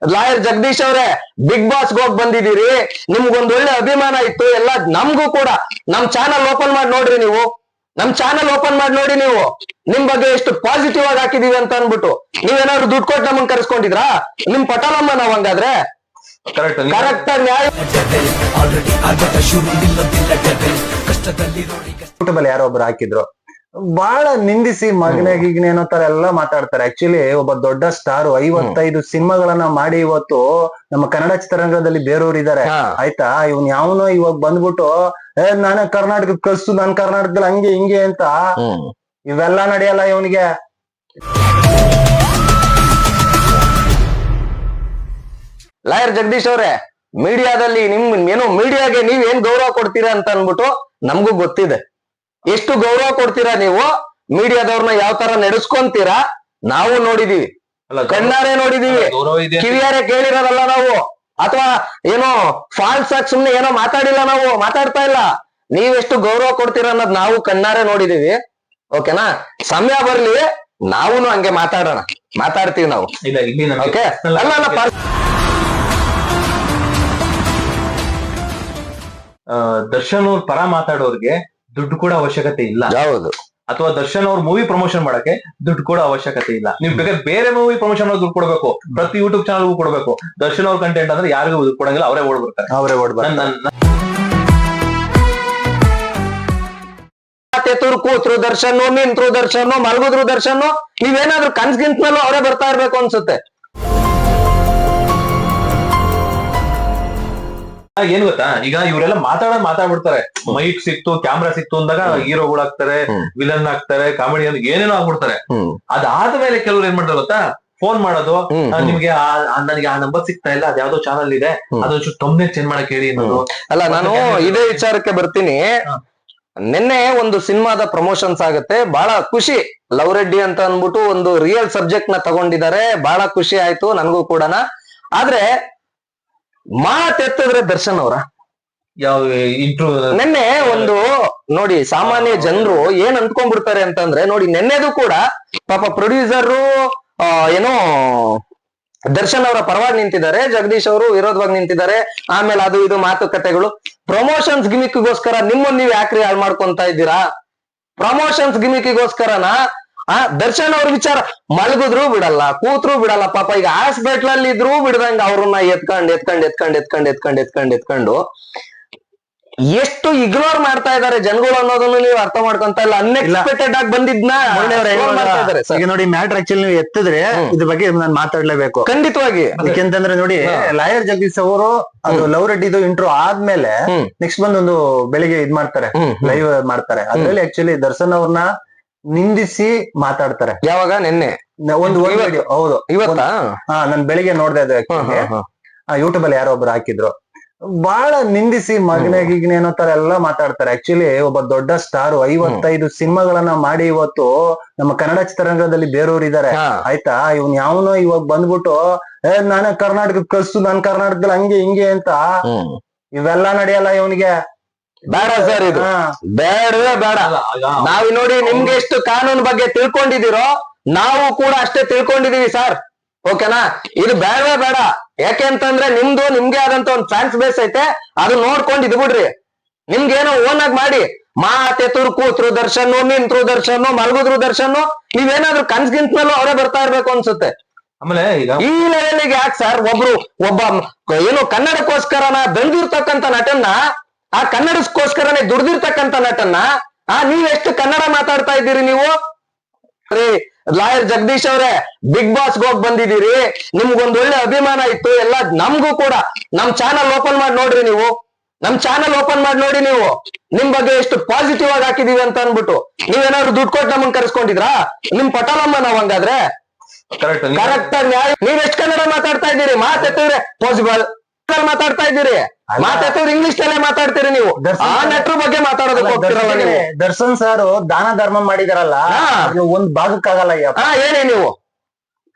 Lawyer Jagadish ಅವರೇ big boss ಹೋಗಿ ಬಂದಿದ್ದೀರಿ, ನಿಮ್ಗೊಂದ್ ಒಳ್ಳೆ ಅಭಿಮಾನ ಇತ್ತು ಎಲ್ಲ ನಮ್ಗೂ ಕೂಡ. ನಮ್ ಚಾನಲ್ ಓಪನ್ ಮಾಡಿ ನೋಡ್ರಿ ನೀವು, ನಮ್ ಚಾನಲ್ ಓಪನ್ ಮಾಡಿ ನೋಡಿ ನೀವು, ನಿಮ್ ಬಗ್ಗೆ ಎಷ್ಟು ಪಾಸಿಟಿವ್ ಆಗಿ ಹಾಕಿದೀವಿ ಅಂತ ಅನ್ಬಿಟ್ಟು. ನೀವೇನಾದ್ರು ದುಡ್ಡು ಕೊಟ್ಟು ನಮ್ಮನ್ ಕರ್ಸ್ಕೊಂಡಿದ್ರಾ? ನಿಮ್ ಪಟಾಲಮ್ಮ ನಾವ್ ಹಂಗಾದ್ರೆ ಕರೆಕ್ಟ್ ಆಗಿ ನ್ಯಾಯ. ಯೂಟ್ಯೂಬಲ್ಲಿ ಯಾರೋ ಒಬ್ರು ಹಾಕಿದ್ರು, ಬಹಳ ನಿಂದಿಸಿ ಮಗನೆಗಿಗ್ನೆ ಅನ್ನೋ ತರ ಎಲ್ಲಾ ಮಾತಾಡ್ತಾರೆ. ಆಕ್ಚುಲಿ ಒಬ್ಬ ದೊಡ್ಡ ಸ್ಟಾರ್ 55 ಸಿನಿಮಾಗಳನ್ನ ಮಾಡಿ ಇವತ್ತು ನಮ್ಮ ಕನ್ನಡ ಚಿತ್ರರಂಗದಲ್ಲಿ ಬೇರೆಯವ್ರು ಇದಾರೆ ಆಯ್ತಾ. ಇವ್ನ್ ಯಾವನೋ ಇವಾಗ ಬಂದ್ಬಿಟ್ಟು ನಾನೇ ಕರ್ನಾಟಕಕ್ಕೆ ಕಳ್ಸು, ನಾನ್ ಕರ್ನಾಟಕದಲ್ಲಿ ಹಂಗೆ ಹಿಂಗೆ ಅಂತ ಇವೆಲ್ಲ ನಡೆಯಲ್ಲ ಇವನಿಗೆ. ಲಾಯರ್ ಜಗದೀಶ್ ಅವರೇ, ಮೀಡಿಯಾದಲ್ಲಿ ಏನೋ ಮೀಡಿಯಾಗೆ ನೀವ್ ಏನ್ ಗೌರವ ಕೊಡ್ತೀರಾ ಅಂತ ಅನ್ಬಿಟ್ಟು ನಮಗೂ ಗೊತ್ತಿದೆ. ಎಷ್ಟು ಗೌರವ ಕೊಡ್ತೀರಾ ನೀವು, ಮೀಡಿಯಾದವ್ರನ್ನ ಯಾವ ತರ ನಡೆಸ್ಕೊಂತೀರಾ ನಾವು ನೋಡಿದೀವಿ, ಕಣ್ಣಾರೆ ನೋಡಿದೀವಿ, ಕಿವಿಯಾರೆ ಕೇಳಿರೋದಲ್ಲ ನಾವು, ಅಥವಾ ಏನೋ ಫಾಲ್ಸ್ ಆಗಿ ಸುಮ್ನೆ ಏನೋ ಮಾತಾಡಿಲ್ಲ, ನಾವು ಮಾತಾಡ್ತಾ ಇಲ್ಲ. ನೀವೆಷ್ಟು ಗೌರವ ಕೊಡ್ತೀರಾ ಅನ್ನೋದು ನಾವು ಕಣ್ಣಾರೆ ನೋಡಿದೀವಿ. ಓಕೆನಾ? ಸಮಯ ಬರ್ಲಿ ನಾವು ಹಂಗೆ ಮಾತಾಡೋಣ, ಮಾತಾಡ್ತೀವಿ ನಾವು. ಓಕೆ? ಅಲ್ಲ ದರ್ಶನ್ ಅವ್ರ ಪರ ಮಾತಾಡೋರ್ಗೆ ದುಡ್ಡು ಕೂಡ ಅವಶ್ಯಕತೆ ಇಲ್ಲ. ಹೌದು. ಅಥವಾ ದರ್ಶನ್ ಅವ್ರ ಮೂವಿ ಪ್ರಮೋಷನ್ ಮಾಡಕ್ಕೆ ದುಡ್ಡು ಕೂಡ ಅವಶ್ಯಕತೆ ಇಲ್ಲ. ನೀವು ಬೇಕಾದ್ರೆ ಬೇರೆ ಮೂವಿ ಪ್ರಮೋಷನ್ ದುಡ್ಡು ಕೊಡ್ಬೇಕು, ಪ್ರತಿ ಯೂಟ್ಯೂಬ್ ಚಾನಲ್ಗೂ ಕೊಡ್ಬೇಕು. ದರ್ಶನ್ ಅವ್ರ ಕಂಟೆಂಟ್ ಅಂದ್ರೆ ಯಾರಿಗೂ ದುಡ್ಡು ಕೊಡಂಗಿಲ್ಲ, ಅವರೇ ಓಡ್ಬಿಡ್ತಾರೆ. ಕೂತ್ರು ದರ್ಶನ್, ನಿಂತ್ರು ದರ್ಶನ್, ಮಲಗಿದ್ರು ದರ್ಶನ್, ನೀವೇನಾದ್ರೂ ಕನ್ಸ್ಗಿಂತಲೂ ಅವರೇ ಬರ್ತಾ ಇರ್ಬೇಕು ಅನ್ಸುತ್ತೆ. ಏನ್ ಗೊತ್ತಾ, ಈಗ ಇವರೆಲ್ಲ ಮಾತಾಡ್ಬಿಡ್ತಾರೆ. ಮೈಕ್ ಸಿಕ್ತು, ಕ್ಯಾಮ್ರಾ ಸಿಕ್ತು ಅಂದಾಗ ಹೀರೋಗಳಾಗ್ತಾರೆ, ವಿಲನ್ ಆಗ್ತಾರೆ, ಕಾಮಿಡಿಯನ್ ಏನೇನೋ ಆಗ್ಬಿಡ್ತಾರೆ. ಅದಾದ್ಮೇಲೆ ಕೆಲವ್ರು ಏನ್ ಮಾಡ್ತಾರೆ ಗೊತ್ತಾ, ಫೋನ್ ಮಾಡೋದು, ನಿಮ್ಗೆ ನನಗೆ ಆ ನಂಬರ್ ಸಿಗ್ತಾ ಇಲ್ಲ, ಅದ್ ಯಾವ್ದೋ ಚಾನಲ್ ಇದೆ, ಅದೊಂಚೂರು ತಮ್ಮನೇ ಚೇಂಜ್ ಮಾಡಕ್ ಹೇಳಿ ಅನ್ನೋದು. ಅಲ್ಲ, ನಾನು ಇದೇ ವಿಚಾರಕ್ಕೆ ಬರ್ತೀನಿ. ನಿನ್ನೆ ಒಂದು ಸಿನಿಮಾದ ಪ್ರಮೋಷನ್ಸ್ ಆಗುತ್ತೆ, ಬಹಳ ಖುಷಿ. ಲವ್ ರೆಡ್ಡಿ ಅಂತ ಅನ್ಬಿಟ್ಟು ಒಂದು ರಿಯಲ್ ಸಬ್ಜೆಕ್ಟ್ ನ ತಗೊಂಡಿದ್ದಾರೆ, ಬಹಳ ಖುಷಿ ಆಯ್ತು ನನಗೂ ಕೂಡ. ಆದ್ರೆ ಮಾತೆತ್ತಿದ್ರೆ ದರ್ಶನ್ ಅವರ ಯಾವ ನಿನ್ನೆ ಒಂದು ನೋಡಿ, ಸಾಮಾನ್ಯ ಜನರು ಏನ್ ಅಂದ್ಕೊಂಡ್ಬಿಡ್ತಾರೆ ಅಂತಂದ್ರೆ, ನೋಡಿ ನೆನ್ನೆದು ಕೂಡ ಪಾಪ ಪ್ರೊಡ್ಯೂಸರು ಏನೋ ದರ್ಶನ್ ಅವರ ಪರವಾಗಿ ನಿಂತಿದ್ದಾರೆ, ಜಗದೀಶ್ ಅವರು ವಿರೋಧವಾಗಿ ನಿಂತಿದ್ದಾರೆ. ಆಮೇಲೆ ಅದು ಇದು ಮಾತುಕತೆಗಳು, ಪ್ರಮೋಷನ್ಸ್ ಗಿಮಿಕ್ಗೋಸ್ಕರ ನಿಮ್ಮನ್ನ ನೀವು ಯಾಕ್ರಿ ಹಾಳು ಮಾಡ್ಕೊಂತ ಇದ್ದೀರಾ? ಪ್ರಮೋಷನ್ಸ್ ಗಿಮಿಕ್ಗೋಸ್ಕರನ ದರ್ಶನ್ ಅವ್ರ ವಿಚಾರ ಮಲಗಿದ್ರು ಬಿಡಲ್ಲ, ಕೂತ್ರು ಬಿಡಲ್ಲ. ಪಾಪ ಈಗ ಹಾಸ್ಪಿಟ್ಲಲ್ಲಿ ಇದ್ರು ಬಿಡದಂಗ ಅವ್ರನ್ನ ಎತ್ಕೊಂಡು ಎಷ್ಟು ಇಗ್ನೋರ್ ಮಾಡ್ತಾ ಇದಾರೆ ಜನಗಳು ಅನ್ನೋದನ್ನು ನೀವು ಅರ್ಥ ಮಾಡ್ಕೊಂತ ಇಲ್ಲ. ಅನ್ಎಕ್ಸ್ಪೆಕ್ಟೆಡ್ ಆಗಿ ಬಂದಿದ್ನ ಈಗ ನೋಡಿ, ಮ್ಯಾಟರ್ ಆಕ್ಚುಲಿ ನೀವು ಎತ್ತಿದ್ರೆ ಇದ್ರ ಬಗ್ಗೆ ನಾನು ಮಾತಾಡ್ಲೇಬೇಕು ಖಂಡಿತವಾಗಿ. ಯಾಕೆಂತಂದ್ರೆ ನೋಡಿ, ಲಾಯರ್ ಜಗದೀಶ್ ಅವರು ಅದು ಲವ್ ರೆಡ್ಡಿದು ಇಂಟ್ರೋ ಆದ್ಮೇಲೆ ನೆಕ್ಸ್ಟ್ ಬಂದೊಂದು ಬೆಳಿಗ್ಗೆ ಇದ್ ಮಾಡ್ತಾರೆ, ಲೈವ್ ಮಾಡ್ತಾರೆ. ಅದ್ರಲ್ಲಿ ಆಕ್ಚುಲಿ ದರ್ಶನ್ ಅವ್ರನ್ನ ನಿಂದಿಸಿ ಮಾತಾಡ್ತಾರೆ. ಯಾವಾಗ? ನಿನ್ನೆ ಒಂದು ವಿಡಿಯೋ. ಹೌದು, ಇವತ್ತಾ? ನಾನ್ ಬೆಳಿಗ್ಗೆ ನೋಡ್ದೆ ಅದು. ಯೂಟ್ಯೂಬ್ ಅಲ್ಲಿ ಯಾರೋ ಒಬ್ರು ಹಾಕಿದ್ರು, ಬಹಳ ನಿಂದಿಸಿ ಮಗನೆಗಿಗ್ನೆ ಅನ್ನೋ ತರ ಎಲ್ಲಾ ಮಾತಾಡ್ತಾರೆ. ಆಕ್ಚುಲಿ ಒಬ್ಬ ದೊಡ್ಡ ಸ್ಟಾರ್ 55 ಸಿನಿಮಾಗಳನ್ನ ಮಾಡಿ ಇವತ್ತು ನಮ್ಮ ಕನ್ನಡ ಚಿತ್ರರಂಗದಲ್ಲಿ ಬೇರೆಯವ್ರು ಇದಾರೆ ಆಯ್ತಾ. ಇವ್ನ್ ಯಾವನೋ ಇವಾಗ ಬಂದ್ಬಿಟ್ಟು ನಾನೇ ಕರ್ನಾಟಕಕ್ಕೆ ಕಳ್ಸು, ನಾನ್ ಕರ್ನಾಟಕದಲ್ಲಿ ಹಂಗೆ ಹಿಂಗೆ ಅಂತ ಇವೆಲ್ಲ ನಡೆಯಲ್ಲ ಇವನಿಗೆ. ಬೇಡ ಸರ್, ಇದು ಬೇಡವೇ ಬೇಡ. ನಾವ್ ನೋಡಿ, ನಿಮ್ಗೆ ಎಷ್ಟು ಕಾನೂನು ಬಗ್ಗೆ ತಿಳ್ಕೊಂಡಿದ್ದೀರೋ ನಾವು ಕೂಡ ಅಷ್ಟೇ ತಿಳ್ಕೊಂಡಿದೀವಿ ಸರ್. ಓಕೆನಾ? ಇದು ಬೇಡವೇ ಬೇಡ. ಯಾಕೆ ಅಂತಂದ್ರೆ ನಿಮ್ಗೆ ಆದಂತ ಒಂದು ಫ್ಯಾನ್ಸ್ ಬೇಸ್ ಐತೆ, ಅದು ನೋಡ್ಕೊಂಡು ಇದ್ ಬಿಡ್ರಿ. ನಿಮ್ಗೇನೋ ಓನ್ ಆಗಿ ಮಾಡಿ, ಮಾತೆತ್ತರು ಕೂತ್ರು ದರ್ಶನ್, ನಿಂತ್ರು ದರ್ಶನ್, ಮಲಗಿದ್ರು ದರ್ಶನ್, ನೀವೇನಾದ್ರೂ ಕನ್ಸ್ಗಿಂತಲೂ ಅವರೇ ಬರ್ತಾ ಇರ್ಬೇಕು ಅನ್ಸುತ್ತೆ. ಆಮೇಲೆ ಈ ಲೆವೆಲ್ಗೆ ಯಾಕೆ ಸರ್? ಒಬ್ಬ ಏನು ಕನ್ನಡಕ್ಕೋಸ್ಕರನ ಬೆಳೆದಿರ್ತಕ್ಕಂಥ ನಟನ್ನ, ಆ ಕನ್ನಡಕ್ಕೋಸ್ಕರನೇ ದುಡ್ದಿರ್ತಕ್ಕಂಥ ನಟನ್ನ ನೀವೆಷ್ಟು ಕನ್ನಡ ಮಾತಾಡ್ತಾ ಇದ್ದೀರಿ ನೀವು? ಲಾಯರ್ ಜಗದೀಶ್ ಅವರೇ, ಬಿಗ್ ಬಾಸ್ ಹೋಗಿ ಬಂದಿದ್ದೀರಿ, ನಿಮ್ಗೊಂದ್ ಒಳ್ಳೆ ಅಭಿಮಾನ ಇತ್ತು ಎಲ್ಲ ನಮ್ಗೂ ಕೂಡ. ನಮ್ ಚಾನಲ್ ಓಪನ್ ಮಾಡಿ ನೋಡ್ರಿ ನೀವು, ನಮ್ ಚಾನಲ್ ಓಪನ್ ಮಾಡಿ ನೋಡಿ ನೀವು, ನಿಮ್ ಬಗ್ಗೆ ಎಷ್ಟು ಪಾಸಿಟಿವ್ ಆಗಿ ಹಾಕಿದೀವಿ ಅಂತ ಅನ್ಬಿಟ್ಟು. ನೀವೇನಾದ್ರು ದುಡ್ಡು ಕೊಟ್ಟು ನಮ್ಮನ್ ಕರ್ಸ್ಕೊಂಡಿದ್ರಾ? ನಿಮ್ ಪಟಾಲಮ್ಮ ನಾವ್ ಹಂಗಾದ್ರೆ ಕರೆಕ್ಟ್ ಆಗಿ ನ್ಯಾಯ. ನೀವೆಷ್ಟು ಕನ್ನಡ ಮಾತಾಡ್ತಾ ಇದ್ದೀರಿ? ಮಾತೆತ್ತಿದ್ರೆ ಪಾಸಿಬಲ್ ಮಾತಾಡ್ತಾ ಇದ್ದೀರಿ, ಮಾತಾಡ್ತಿದ್ರೆ ಇಂಗ್ಲಿಷ್ ನಲ್ಲೇ ಮಾತಾಡ್ತೀರಿ ನೀವು. ಆ ನಟರ ಬಗ್ಗೆ ಮಾತಾಡೋದಕ್ಕೆ ಹೋಗ್ತಿರಲ್ಲ ನೀವು. ದರ್ಶನ್ ಸರ್ ದಾನ ಧರ್ಮ ಮಾಡಿದಾರಲ್ಲ, ಒಂದ್ ಭಾಗಕ್ಕಾಗಲ್ಲ. ಹೇಳಿ ನೀವು,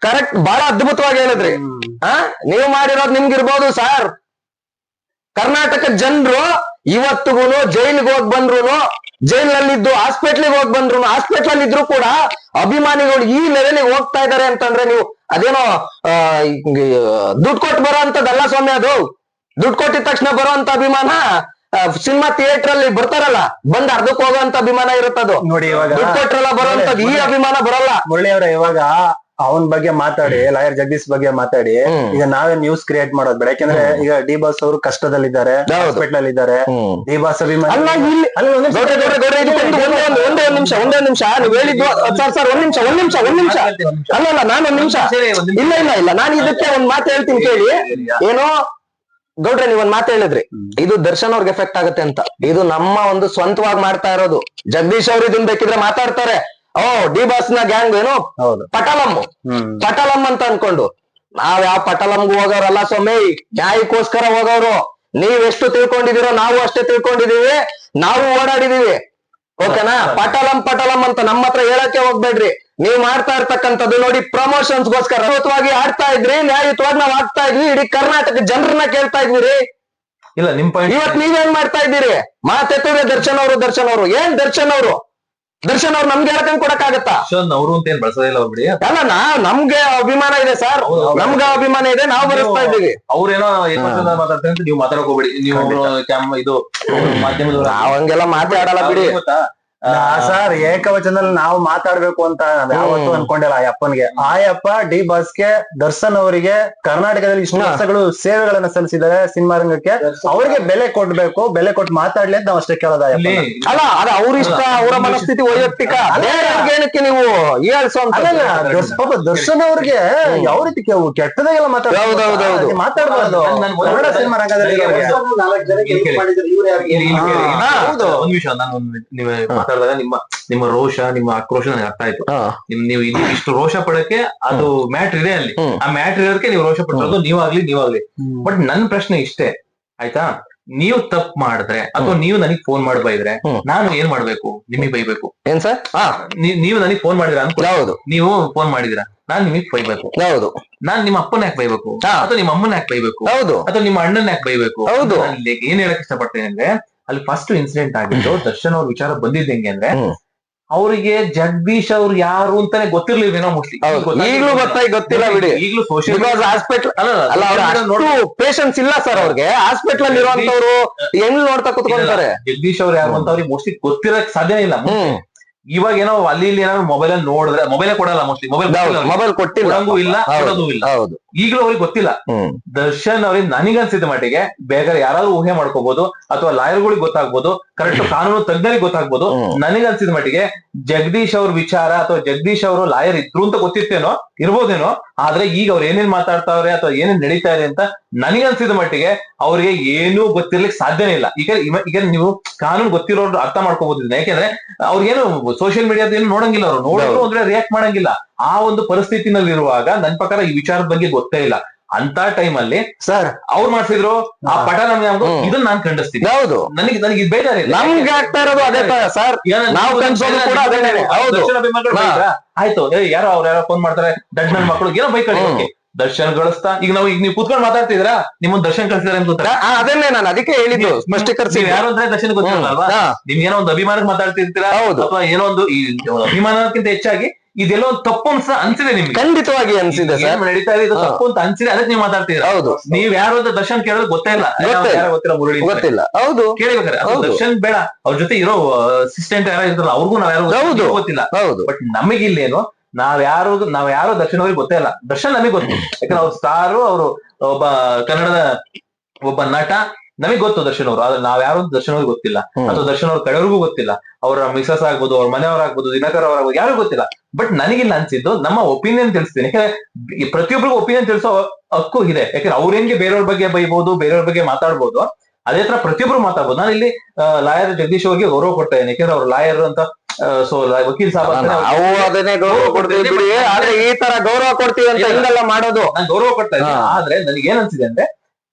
ಕರೆಕ್ಟ್, ಬಹಳ ಅದ್ಭುತವಾಗಿ ಹೇಳಿದ್ರಿ. ನೀವು ಮಾಡಿರೋದು ನಿಮ್ಗಿರ್ಬೋದು ಸರ್. ಕರ್ನಾಟಕದ ಜನರು ಇವತ್ತಿಗೂ ಜೈಲಿಗೆ ಹೋಗಿ ಬಂದ್ರು, ಜೈಲಲ್ಲಿದ್ದು ಹಾಸ್ಪಿಟ್ಲಿಗೆ ಹೋಗಿ ಬಂದ್ರು, ಹಾಸ್ಪಿಟ್ಲ್ ಇದ್ರು ಕೂಡ ಅಭಿಮಾನಿಗಳು ಈ ಲೆವೆಲ್ಗೆ ಹೋಗ್ತಾ ಇದಾರೆ ಅಂತಂದ್ರೆ ನೀವು ಅದೇನೋ ದುಡ್ಡು ಕೊಟ್ಟು ಬರೋ ಅಂತದಲ್ಲ ಸ್ವಾಮಿ ಅದು. ದುಡ್ಡು ಕೊಟ್ಟಿದ ತಕ್ಷಣ ಬರುವಂತ ಅಭಿಮಾನ ಸಿನಿಮಾ ಥಿಯೇಟರ್ ಅಲ್ಲಿ ಬರ್ತಾರಲ್ಲ ಬಂದ್ ಅರ್ಧಕ್ ಹೋಗುವಂತ ಅಭಿಮಾನ ಇರುತ್ತದು. ನೋಡಿ ಇವಾಗ ದುಡ್ಡು ಕೊಟ್ರಲ್ಲ ಬರುವಂತದ್ದು ಈ ಅಭಿಮಾನ ಬರಲ್ಲ. ಮುರಳಿ ಅವ್ರ ಇವಾಗ ಅವನ್ ಬಗ್ಗೆ ಮಾತಾಡಿ, ಲಾಯರ್ ಜಗದೀಶ್ ಬಗ್ಗೆ ಮಾತಾಡಿ ಈಗ ನಾವೇ ನ್ಯೂಸ್ ಕ್ರಿಯೇಟ್ ಮಾಡೋದ್ ಬೇಡ. ಯಾಕಂದ್ರೆ ಈಗ ಡಿ ಬಾಸ್ ಅವರು ಕಷ್ಟದಲ್ಲಿದ್ದಾರೆ, ಹಾಸ್ಪಿಟಲ್ ಅಲ್ಲಿ ಇದ್ದಾರೆ. ಡಿ ಬಾಸ್ ಅಭಿಮಾನಿ ಅಲ್ಲ ಇಲ್ಲಿ ಒಂದೇ ನಿಮಿಷ ನೀವು ಹೇಳಿದ್ದು ಸರ್ ಒಂದ್ ನಿಮಿಷ ಅಲ್ಲ ನಾನು ಒಂದ್ ನಿಮಿಷ ಇಲ್ಲ ನಾನು ಇದಕ್ಕೆ ಒಂದ್ ಮಾತು ಹೇಳ್ತೀನಿ ಕೇಳಿ. ಏನೋ ಗೌಡ್ರೆ ನೀವ್ ಒಂದ್ ಮಾತು ಹೇಳಿದ್ರಿ, ಇದು ದರ್ಶನ್ ಅವ್ರಿಗೆ ಎಫೆಕ್ಟ್ ಆಗುತ್ತೆ ಅಂತ. ಇದು ನಮ್ಮ ಒಂದು ಸ್ವಂತವಾಗಿ ಮಾಡ್ತಾ ಇರೋದು. ಜಗದೀಶ್ ಅವ್ರು ಇದನ್ ಬೇಕಿದ್ರೆ ಮಾತಾಡ್ತಾರೆ, ಓ ಡಿ ಬಾಸ್ ನ ಗ್ಯಾಂಗ್ ಏನು ಪಟಲಂ ಅಂತ ಅನ್ಕೊಂಡು. ನಾವ್ ಯಾವ ಪಟಲಂಗೂ ಹೋಗೋರಲ್ಲ ಸ್ವಾಮಿ, ನ್ಯಾಯಕ್ಕೋಸ್ಕರ ಹೋಗೋರು. ನೀವ್ ಎಷ್ಟು ತಿಳ್ಕೊಂಡಿದೀರೋ ನಾವು ಅಷ್ಟೇ ತಿಳ್ಕೊಂಡಿದೀವಿ, ನಾವು ಓಡಾಡಿದೀವಿ. ಓಕೆನಾ? ಪಟಲಂ ಅಂತ ನಮ್ಮ ಹತ್ರ ಹೇಳಕ್ಕೆ ಹೋಗ್ಬೇಡ್ರಿ. ನೀವ್ ಮಾಡ್ತಾ ಇರ್ತಕ್ಕಂಥದ್ದು ನೋಡಿ ಪ್ರಮೋಷನ್ಸ್ಗೋಸ್ಕರ. ನ್ಯಾಯಯುತವಾಗಿ ಆಡ್ತಾ ಇದ್ರಿ, ನ್ಯಾಯಯುತವಾಗಿ ನಾವ್ ಆಗ್ತಾ ಇದ್ವಿ, ಇಡೀ ಕರ್ನಾಟಕ ಜನರನ್ನ ಕೇಳ್ತಾ ಇದ್ವಿ. ಇಲ್ಲ ನಿಮ್ ಪಾಯಿಂಟ್ ಇವತ್ ನೀವೇನ್ ಮಾಡ್ತಾ ಇದ್ದೀರಿ? ಮಾತೆತ್ತಿದ್ರೆ ದರ್ಶನ್ ಅವರು ಏನ್ ದರ್ಶನ್ ಅವ್ರು ನಮ್ಗೆ ಹೇಳ್ಕೊಂಡ್ ಕೊಡಕ್ಕಾಗತ್ತಾ? ಅವರು ಅಂತ ಏನ್ ಬಳಸೋದಿಲ್ಲ ಅವ್ರು ಬಿಡಿ. ಅಲ್ಲ ನಮ್ಗೆ ಅಭಿಮಾನ ಇದೆ ಸರ್, ನಮ್ಗೆ ಅಭಿಮಾನ ಇದೆ, ನಾವು ಬರೆಸ್ತಾ ಇದ್ದೀವಿ. ಅವ್ರೇನೋ ಮಾತಾಡ್ತಾರೆ ಅಂತ ನೀವು ಮಾತಾಡಕ್ ಹೋಗ್ಬೇಡಿ. ನೀವು ಇದು ಮಾಧ್ಯಮದವ್ರು ನಾವ್ ಹಂಗೆಲ್ಲ ಮಾತಾಡಲ್ಲ ಬಿಡಿ. ಸರ್ ಏಕವಚನದಲ್ಲಿ ನಾವು ಮಾತಾಡ್ಬೇಕು ಅಂತ ಯಾವತ್ತೂ ಅನ್ಕೊಂಡಿಲ್ಲ. ಆ ಅಪ್ಪನ್ಗೆ, ಆ ಅಪ್ಪ ಡಿ ಬಾಸ್ಗೆ, ದರ್ಶನ್ ಅವರಿಗೆ ಕರ್ನಾಟಕದಲ್ಲಿ ಇಷ್ಟು ವರ್ಷಗಳು ಸೇವೆಗಳನ್ನ ಸಲ್ಲಿಸಿದ್ದಾರೆ ಸಿನಿಮಾ ರಂಗಕ್ಕೆ. ಅವ್ರಿಗೆ ಬೆಲೆ ಕೊಡ್ಬೇಕು, ಬೆಲೆ ಕೊಟ್ಟು ಮಾತಾಡ್ಲಿ ಅಂತ ನಾವು ಅಷ್ಟೇ ಕೇಳೋದ. ಅಲ್ಲ ಅದು ಅವ್ರ ಇಷ್ಟ, ಅವರ ಮನಸ್ಥಿತಿ ವೈಯಕ್ತಿಕ. ಏನಕ್ಕೆ ನೀವು ಪಾಪ ದರ್ಶನ್ ಅವ್ರಿಗೆ ಯಾವ ರೀತಿ ಕೆಟ್ಟದಾಗೆಲ್ಲ ಮಾತಾಡ್ಬಾರ್ದು ಕನ್ನಡ ಸಿನಿಮಾ ರಂಗದಲ್ಲಿ. ಒಂದ್ ವಿಷಯ ನಾನು ಮಾತಾಡಿದಾಗ ನಿಮ್ಮ ರೋಷ, ನಿಮ್ಮ ಆಕ್ರೋಶ ನನಗೆ ಅರ್ಥ ಆಯ್ತು. ನೀವು ಇಷ್ಟು ರೋಷ ಪಡಕ್ಕೆ ಅದು ಮ್ಯಾಟ್ರ್ ಇದೆ ಅಲ್ಲಿ. ಆ ಮ್ಯಾಟ್ರ್ ಇರೋದಕ್ಕೆ ನೀವು ರೋಷ ಪಟ್ಟಿರೋದು ನೀವಾಗ್ಲಿ. ಬಟ್ ನನ್ ಪ್ರಶ್ನೆ ಇಷ್ಟೇ ಆಯ್ತಾ, ನೀವು ತಪ್ಪು ಮಾಡಿದ್ರೆ ಅಥವಾ ನೀವು ನನಗ್ ಫೋನ್ ಮಾಡಿ ಬೈದ್ರೆ ನಾನು ಏನ್ ಮಾಡ್ಬೇಕು? ನಿಮಗ್ ಬೈಬೇಕು ಏನ್ ಸರ್? ನೀವು ನನಗ್ ಫೋನ್ ಮಾಡಿದ್ರ ಹೌದು, ನೀವು ಫೋನ್ ಮಾಡಿದಿರಾ, ನಾನ್ ನಿಮಗ್ ಬೈಬೇಕು. ಹೌದು. ನಾನ್ ನಿಮ್ಮ ಅಪ್ಪನ ಯಾಕೆ ಬೈಬೇಕು, ಅಥವಾ ನಿಮ್ಮ ಅಮ್ಮನ ಯಾಕೆ ಬೈಬೇಕು, ಹೌದು, ಅಥವಾ ನಿಮ್ಮ ಅಣ್ಣನ ಯಾಕೆ ಬೈಬೇಕು? ಹೌದು. ಏನ್ ಹೇಳಕ್ ಇಷ್ಟಪಡ್ತೇನೆ ಅಂದ್ರೆ, ಅಲ್ಲಿ ಫಸ್ಟ್ ಇನ್ಸಿಡೆಂಟ್ ಆಗಿದ್ದು ದರ್ಶನ್ ಅವ್ರ ವಿಚಾರ ಬಂದಿದ್ದ ಹೆಂಗೆ ಅಂದ್ರೆ, ಅವರಿಗೆ ಜಗದೀಶ್ ಅವ್ರು ಯಾರು ಅಂತಾನೆ ಗೊತ್ತಿರ್ಲಿಲ್ವೇನೋ ಮೋಸ್ಟ್ಲಿ. ಈಗ್ಲೂ ಗೊತ್ತಿಲ್ಲ ಬಿಡಿ. ಈಗಲೂ ಸೋಷಿಯಲ್ ಹಾಸ್ಪಿಟಲ್ ಪೇಷನ್ಸ್ ಇಲ್ಲ ಸರ್ ಅವ್ರಿಗೆ. ಹಾಸ್ಪಿಟಲ್ ಅಲ್ಲಿ ಇರುವಂತವ್ರು ಹೆಂಗ್ ನೋಡ್ತಾ ಕುತ್ಕೊಂತಾರೆ. ಜಗದೀಶ್ ಅವ್ರು ಯಾರು ಅಂತ ಅವ್ರಿಗೆ ಮೋಸ್ಟ್ಲಿ ಗೊತ್ತಿರಕ್ ಸಾಧ್ಯನೇ ಇಲ್ಲ. ಇವಾಗ ಏನೋ ಅಲ್ಲಿ ಇಲ್ಲಿ ಏನಾದ್ರು ಮೊಬೈಲ್ ಅಲ್ಲಿ ನೋಡಿದ್ರೆ, ಮೊಬೈಲ್ ಕೊಡಲ್ಲ ಮೋಸ್ಟ್ಲಿ, ಮೊಬೈಲ್ ಕೊಟ್ಟಿಲ್ಲ, ಇಲ್ಲ, ಕೊಡೋದು ಇಲ್ಲ. ಈಗಲೂ ಅವ್ರಿಗೆ ಗೊತ್ತಿಲ್ಲ. ದರ್ಶನ್ ಅವ್ರಿಗೆ ನನಗನ್ಸಿದ ಮಟ್ಟಿಗೆ ಬೇಕಾದ್ರೆ ಯಾರಾದ್ರೂ ಊಹೆ ಮಾಡ್ಕೋಬಹುದು, ಅಥವಾ ಲಾಯರ್ಗಳಿಗೆ ಗೊತ್ತಾಗ್ಬೋದು, ಕರೆಕ್ಟ್ ಕಾನೂನು ತಜ್ಞರಿಗೆ ಗೊತ್ತಾಗ್ಬೋದು. ನನಗನ್ಸಿದ ಮಟ್ಟಿಗೆ ಜಗದೀಶ್ ಅವ್ರ ವಿಚಾರ ಅಥವಾ ಜಗದೀಶ್ ಅವರು ಲಾಯರ್ ಇದ್ರು ಅಂತ ಗೊತ್ತಿತ್ತೇನೋ, ಇರ್ಬೋದೇನೋ. ಆದ್ರೆ ಈಗ ಅವ್ರು ಏನೇನ್ ಮಾತಾಡ್ತಾವ್ರೆ ಅಥವಾ ಏನೇನ್ ನಡೀತಾ ಇದೆ ಅಂತ ನನಗನ್ಸಿದ ಮಟ್ಟಿಗೆ ಅವ್ರಿಗೆ ಏನೂ ಗೊತ್ತಿರ್ಲಿಕ್ಕೆ ಸಾಧ್ಯನೇ ಇಲ್ಲ. ಈಗ ನೀವು ಕಾನೂನು ಗೊತ್ತಿರೋರು ಅರ್ಥ ಮಾಡ್ಕೋಬಹುದು. ಯಾಕೆಂದ್ರೆ ಅವ್ರಿಗೇನು ಸೋಷಿಯಲ್ ಮೀಡಿಯಾದ ಏನು ನೋಡಂಗಿಲ್ಲ, ಅವ್ರು ನೋಡೋರು ಅಂದ್ರೆ ರಿಯಾಕ್ಟ್ ಮಾಡಂಗಿಲ್ಲ. ಆ ಒಂದು ಪರಿಸ್ಥಿತಿನಲ್ಲಿ ಇರುವಾಗ ನನ್ ಪ್ರಕಾರ ಈ ವಿಚಾರದ ಬಗ್ಗೆ ಗೊತ್ತೇ ಇಲ್ಲ. ಅಂತ ಟೈಮ್ ಅಲ್ಲಿ ಸರ್ ಅವ್ರು ಮಾಡ್ತಿದ್ರು ಆ ಪಟ ನಮ್ಗೆ ಇದನ್ನ ನಾನ್ ಖಂಡಿಸ್ತೀನಿ. ಹೌದು, ನನಗೆ ಇದು ಬೇಜಾರಿಲ್ಲ. ನಮ್ಗೆ ಆಗ್ತಾ ಇರೋದು ಅದೇ ಸರ್. ಆಯ್ತು, ಯಾರೋ ಅವ್ರು ಯಾರೋ ಫೋನ್ ಮಾಡ್ತಾರೆ, ದಡ್ ನನ್ ಮಕ್ಕಳು ಏನೋ ಬೈಕ್ ದರ್ಶನ್ ಗಳಿಸ್ತಾ. ಈಗ ನೀವು ಕೂತ್ಕೊಂಡು ಮಾತಾಡ್ತಿದ್ರಾ, ನಿಮ್ಮೊಂದು ದರ್ಶನ್ ಕಳಿಸಿದಾರೆ ಅಂತ ಅದನ್ನೇ ನಾನು ಅದಕ್ಕೆ ಹೇಳಿದ್ದು ಸ್ಪಷ್ಟೀಕರಿಸಿ. ಯಾರು ಅಂದ್ರೆ ದರ್ಶನ್ ಗೊತ್ತಿರಲ್ವಾ? ನಿಮ್ಗೆ ಏನೋ ಒಂದು ಅಭಿಮಾನಕ್ಕೆ ಮಾತಾಡ್ತಿರ್ತೀರಾ, ಅಥವಾ ಏನೋ ಒಂದು ಅಭಿಮಾನಕ್ಕಿಂತ ಹೆಚ್ಚಾಗಿ ಇದೆಲ್ಲ ಒಂದು ತಪ್ಪು ಅನ್ಸಿದೆ ನಿಮ್ಗೆ? ಖಂಡಿತವಾಗಿ ಅನ್ಸಿದೆ ಸರ್. ನಡೀತಾ ಇದೆ, ಇದು ತಪ್ಪು ಅಂತ ಅನ್ಸಿದೆ, ಅದಕ್ಕೆ ನೀವು ಮಾತಾಡ್ತೀರಾ. ಹೌದು, ನೀವ್ ಯಾರು ಅಂತ ದರ್ಶನ್ ಕೇಳೋದು ಗೊತ್ತೇ ಇಲ್ಲ, ಗೊತ್ತಿಲ್ಲ, ಮುರಳಿ ಗೊತ್ತಿಲ್ಲ. ಹೌದು, ಕೇಳಿಬೇಕಾರೆ ದರ್ಶನ್ ಬೇಡ, ಅವ್ರ ಜೊತೆ ಇರೋ ಅಸಿಸ್ಟೆಂಟ್ ಯಾರು ಇರ್ತಾರಲ್ಲ ಅವ್ರಿಗೂ ನಾವ್ ಯಾರು ಗೊತ್ತಿಲ್ಲ. ಹೌದು, ಬಟ್ ನಮಗಿಲ್ಲೇನು, ನಾವ್ಯಾರು ದರ್ಶನ್ ಅವ್ರಿಗೆ ಗೊತ್ತೇ ಇಲ್ಲ. ದರ್ಶನ್ ನಮಗೆ ಗೊತ್ತು, ಯಾಕಂದ್ರೆ ಅವ್ರ ಸ್ಟಾರು, ಅವರು ಒಬ್ಬ ಕನ್ನಡದ ಒಬ್ಬ ನಟ, ನಮಗ್ ಗೊತ್ತು ದರ್ಶನ್ ಅವರು. ಆದ್ರೆ ನಾವ್ಯಾರು ದರ್ಶನ್ ಅವ್ರಿಗೆ ಗೊತ್ತಿಲ್ಲ, ಅಥವಾ ದರ್ಶನ್ ಅವ್ರ ಕಡೆಯವ್ರಿಗೂ ಗೊತ್ತಿಲ್ಲ. ಅವ್ರ ಮಿಸಸ್ ಆಗ್ಬೋದು, ಅವ್ರ ಮನೆಯವರಾಗ್ಬೋದು, ದಿನಕರ್ ಅವರಾಗ್ಬೋದು, ಯಾರು ಗೊತ್ತಿಲ್ಲ. ಬಟ್ ನನಗಿಲ್ಲ ಅನ್ಸಿದ್ದು ನಮ್ಮ ಒಪಿನಿಯನ್ ತಿಳಿಸ್ತೀನಿ. ಯಾಕಂದ್ರೆ ಪ್ರತಿಯೊಬ್ಬರಿಗೂ ಒಪಿನಿಯನ್ ತಿಳಿಸೋ ಹಕ್ಕು ಇದೆ. ಯಾಕಂದ್ರೆ ಅವ್ರೇನ್ಗೆ ಬೇರೆಯವ್ರ ಬಗ್ಗೆ ಬೈಬಹುದು, ಬೇರೆಯವ್ರ ಬಗ್ಗೆ ಮಾತಾಡ್ಬೋದು, ಅದೇ ತರ ಪ್ರತಿಯೊಬ್ರು ಮಾತಾಡ್ಬೋದು. ನಾನು ಇಲ್ಲಿ ಲಾಯರ್ ಜಗದೀಶ್ ಅವ್ರಿಗೆ ಗೌರವ ಕೊಡ್ತಾ ಇದ್ದೀನಿ, ಯಾಕಂದ್ರೆ ಅವ್ರು ಲಾಯರ್ ಅಂತ ವಕೀಲ್ ಸಾಬ್ ನಾವು ಅದನ್ನೇ ಗೌರವ ಕೊಡ್ತೀವಿ ಬಿಡಿ. ಆದ್ರೆ ಈ ತರ ಗೌರವ ಕೊಡ್ತೀವಿ ಅಂತ ಹಿಂಗೆಲ್ಲ ಮಾಡೋದು ನಾನು ಗೌರವ ಕೊಡ್ತಾ ಇದ್ದೀನಿ. ಆದ್ರೆ ನನಗೆ ಏನ್ ಅನ್ಸಿದೆ ಅಂದ್ರೆ,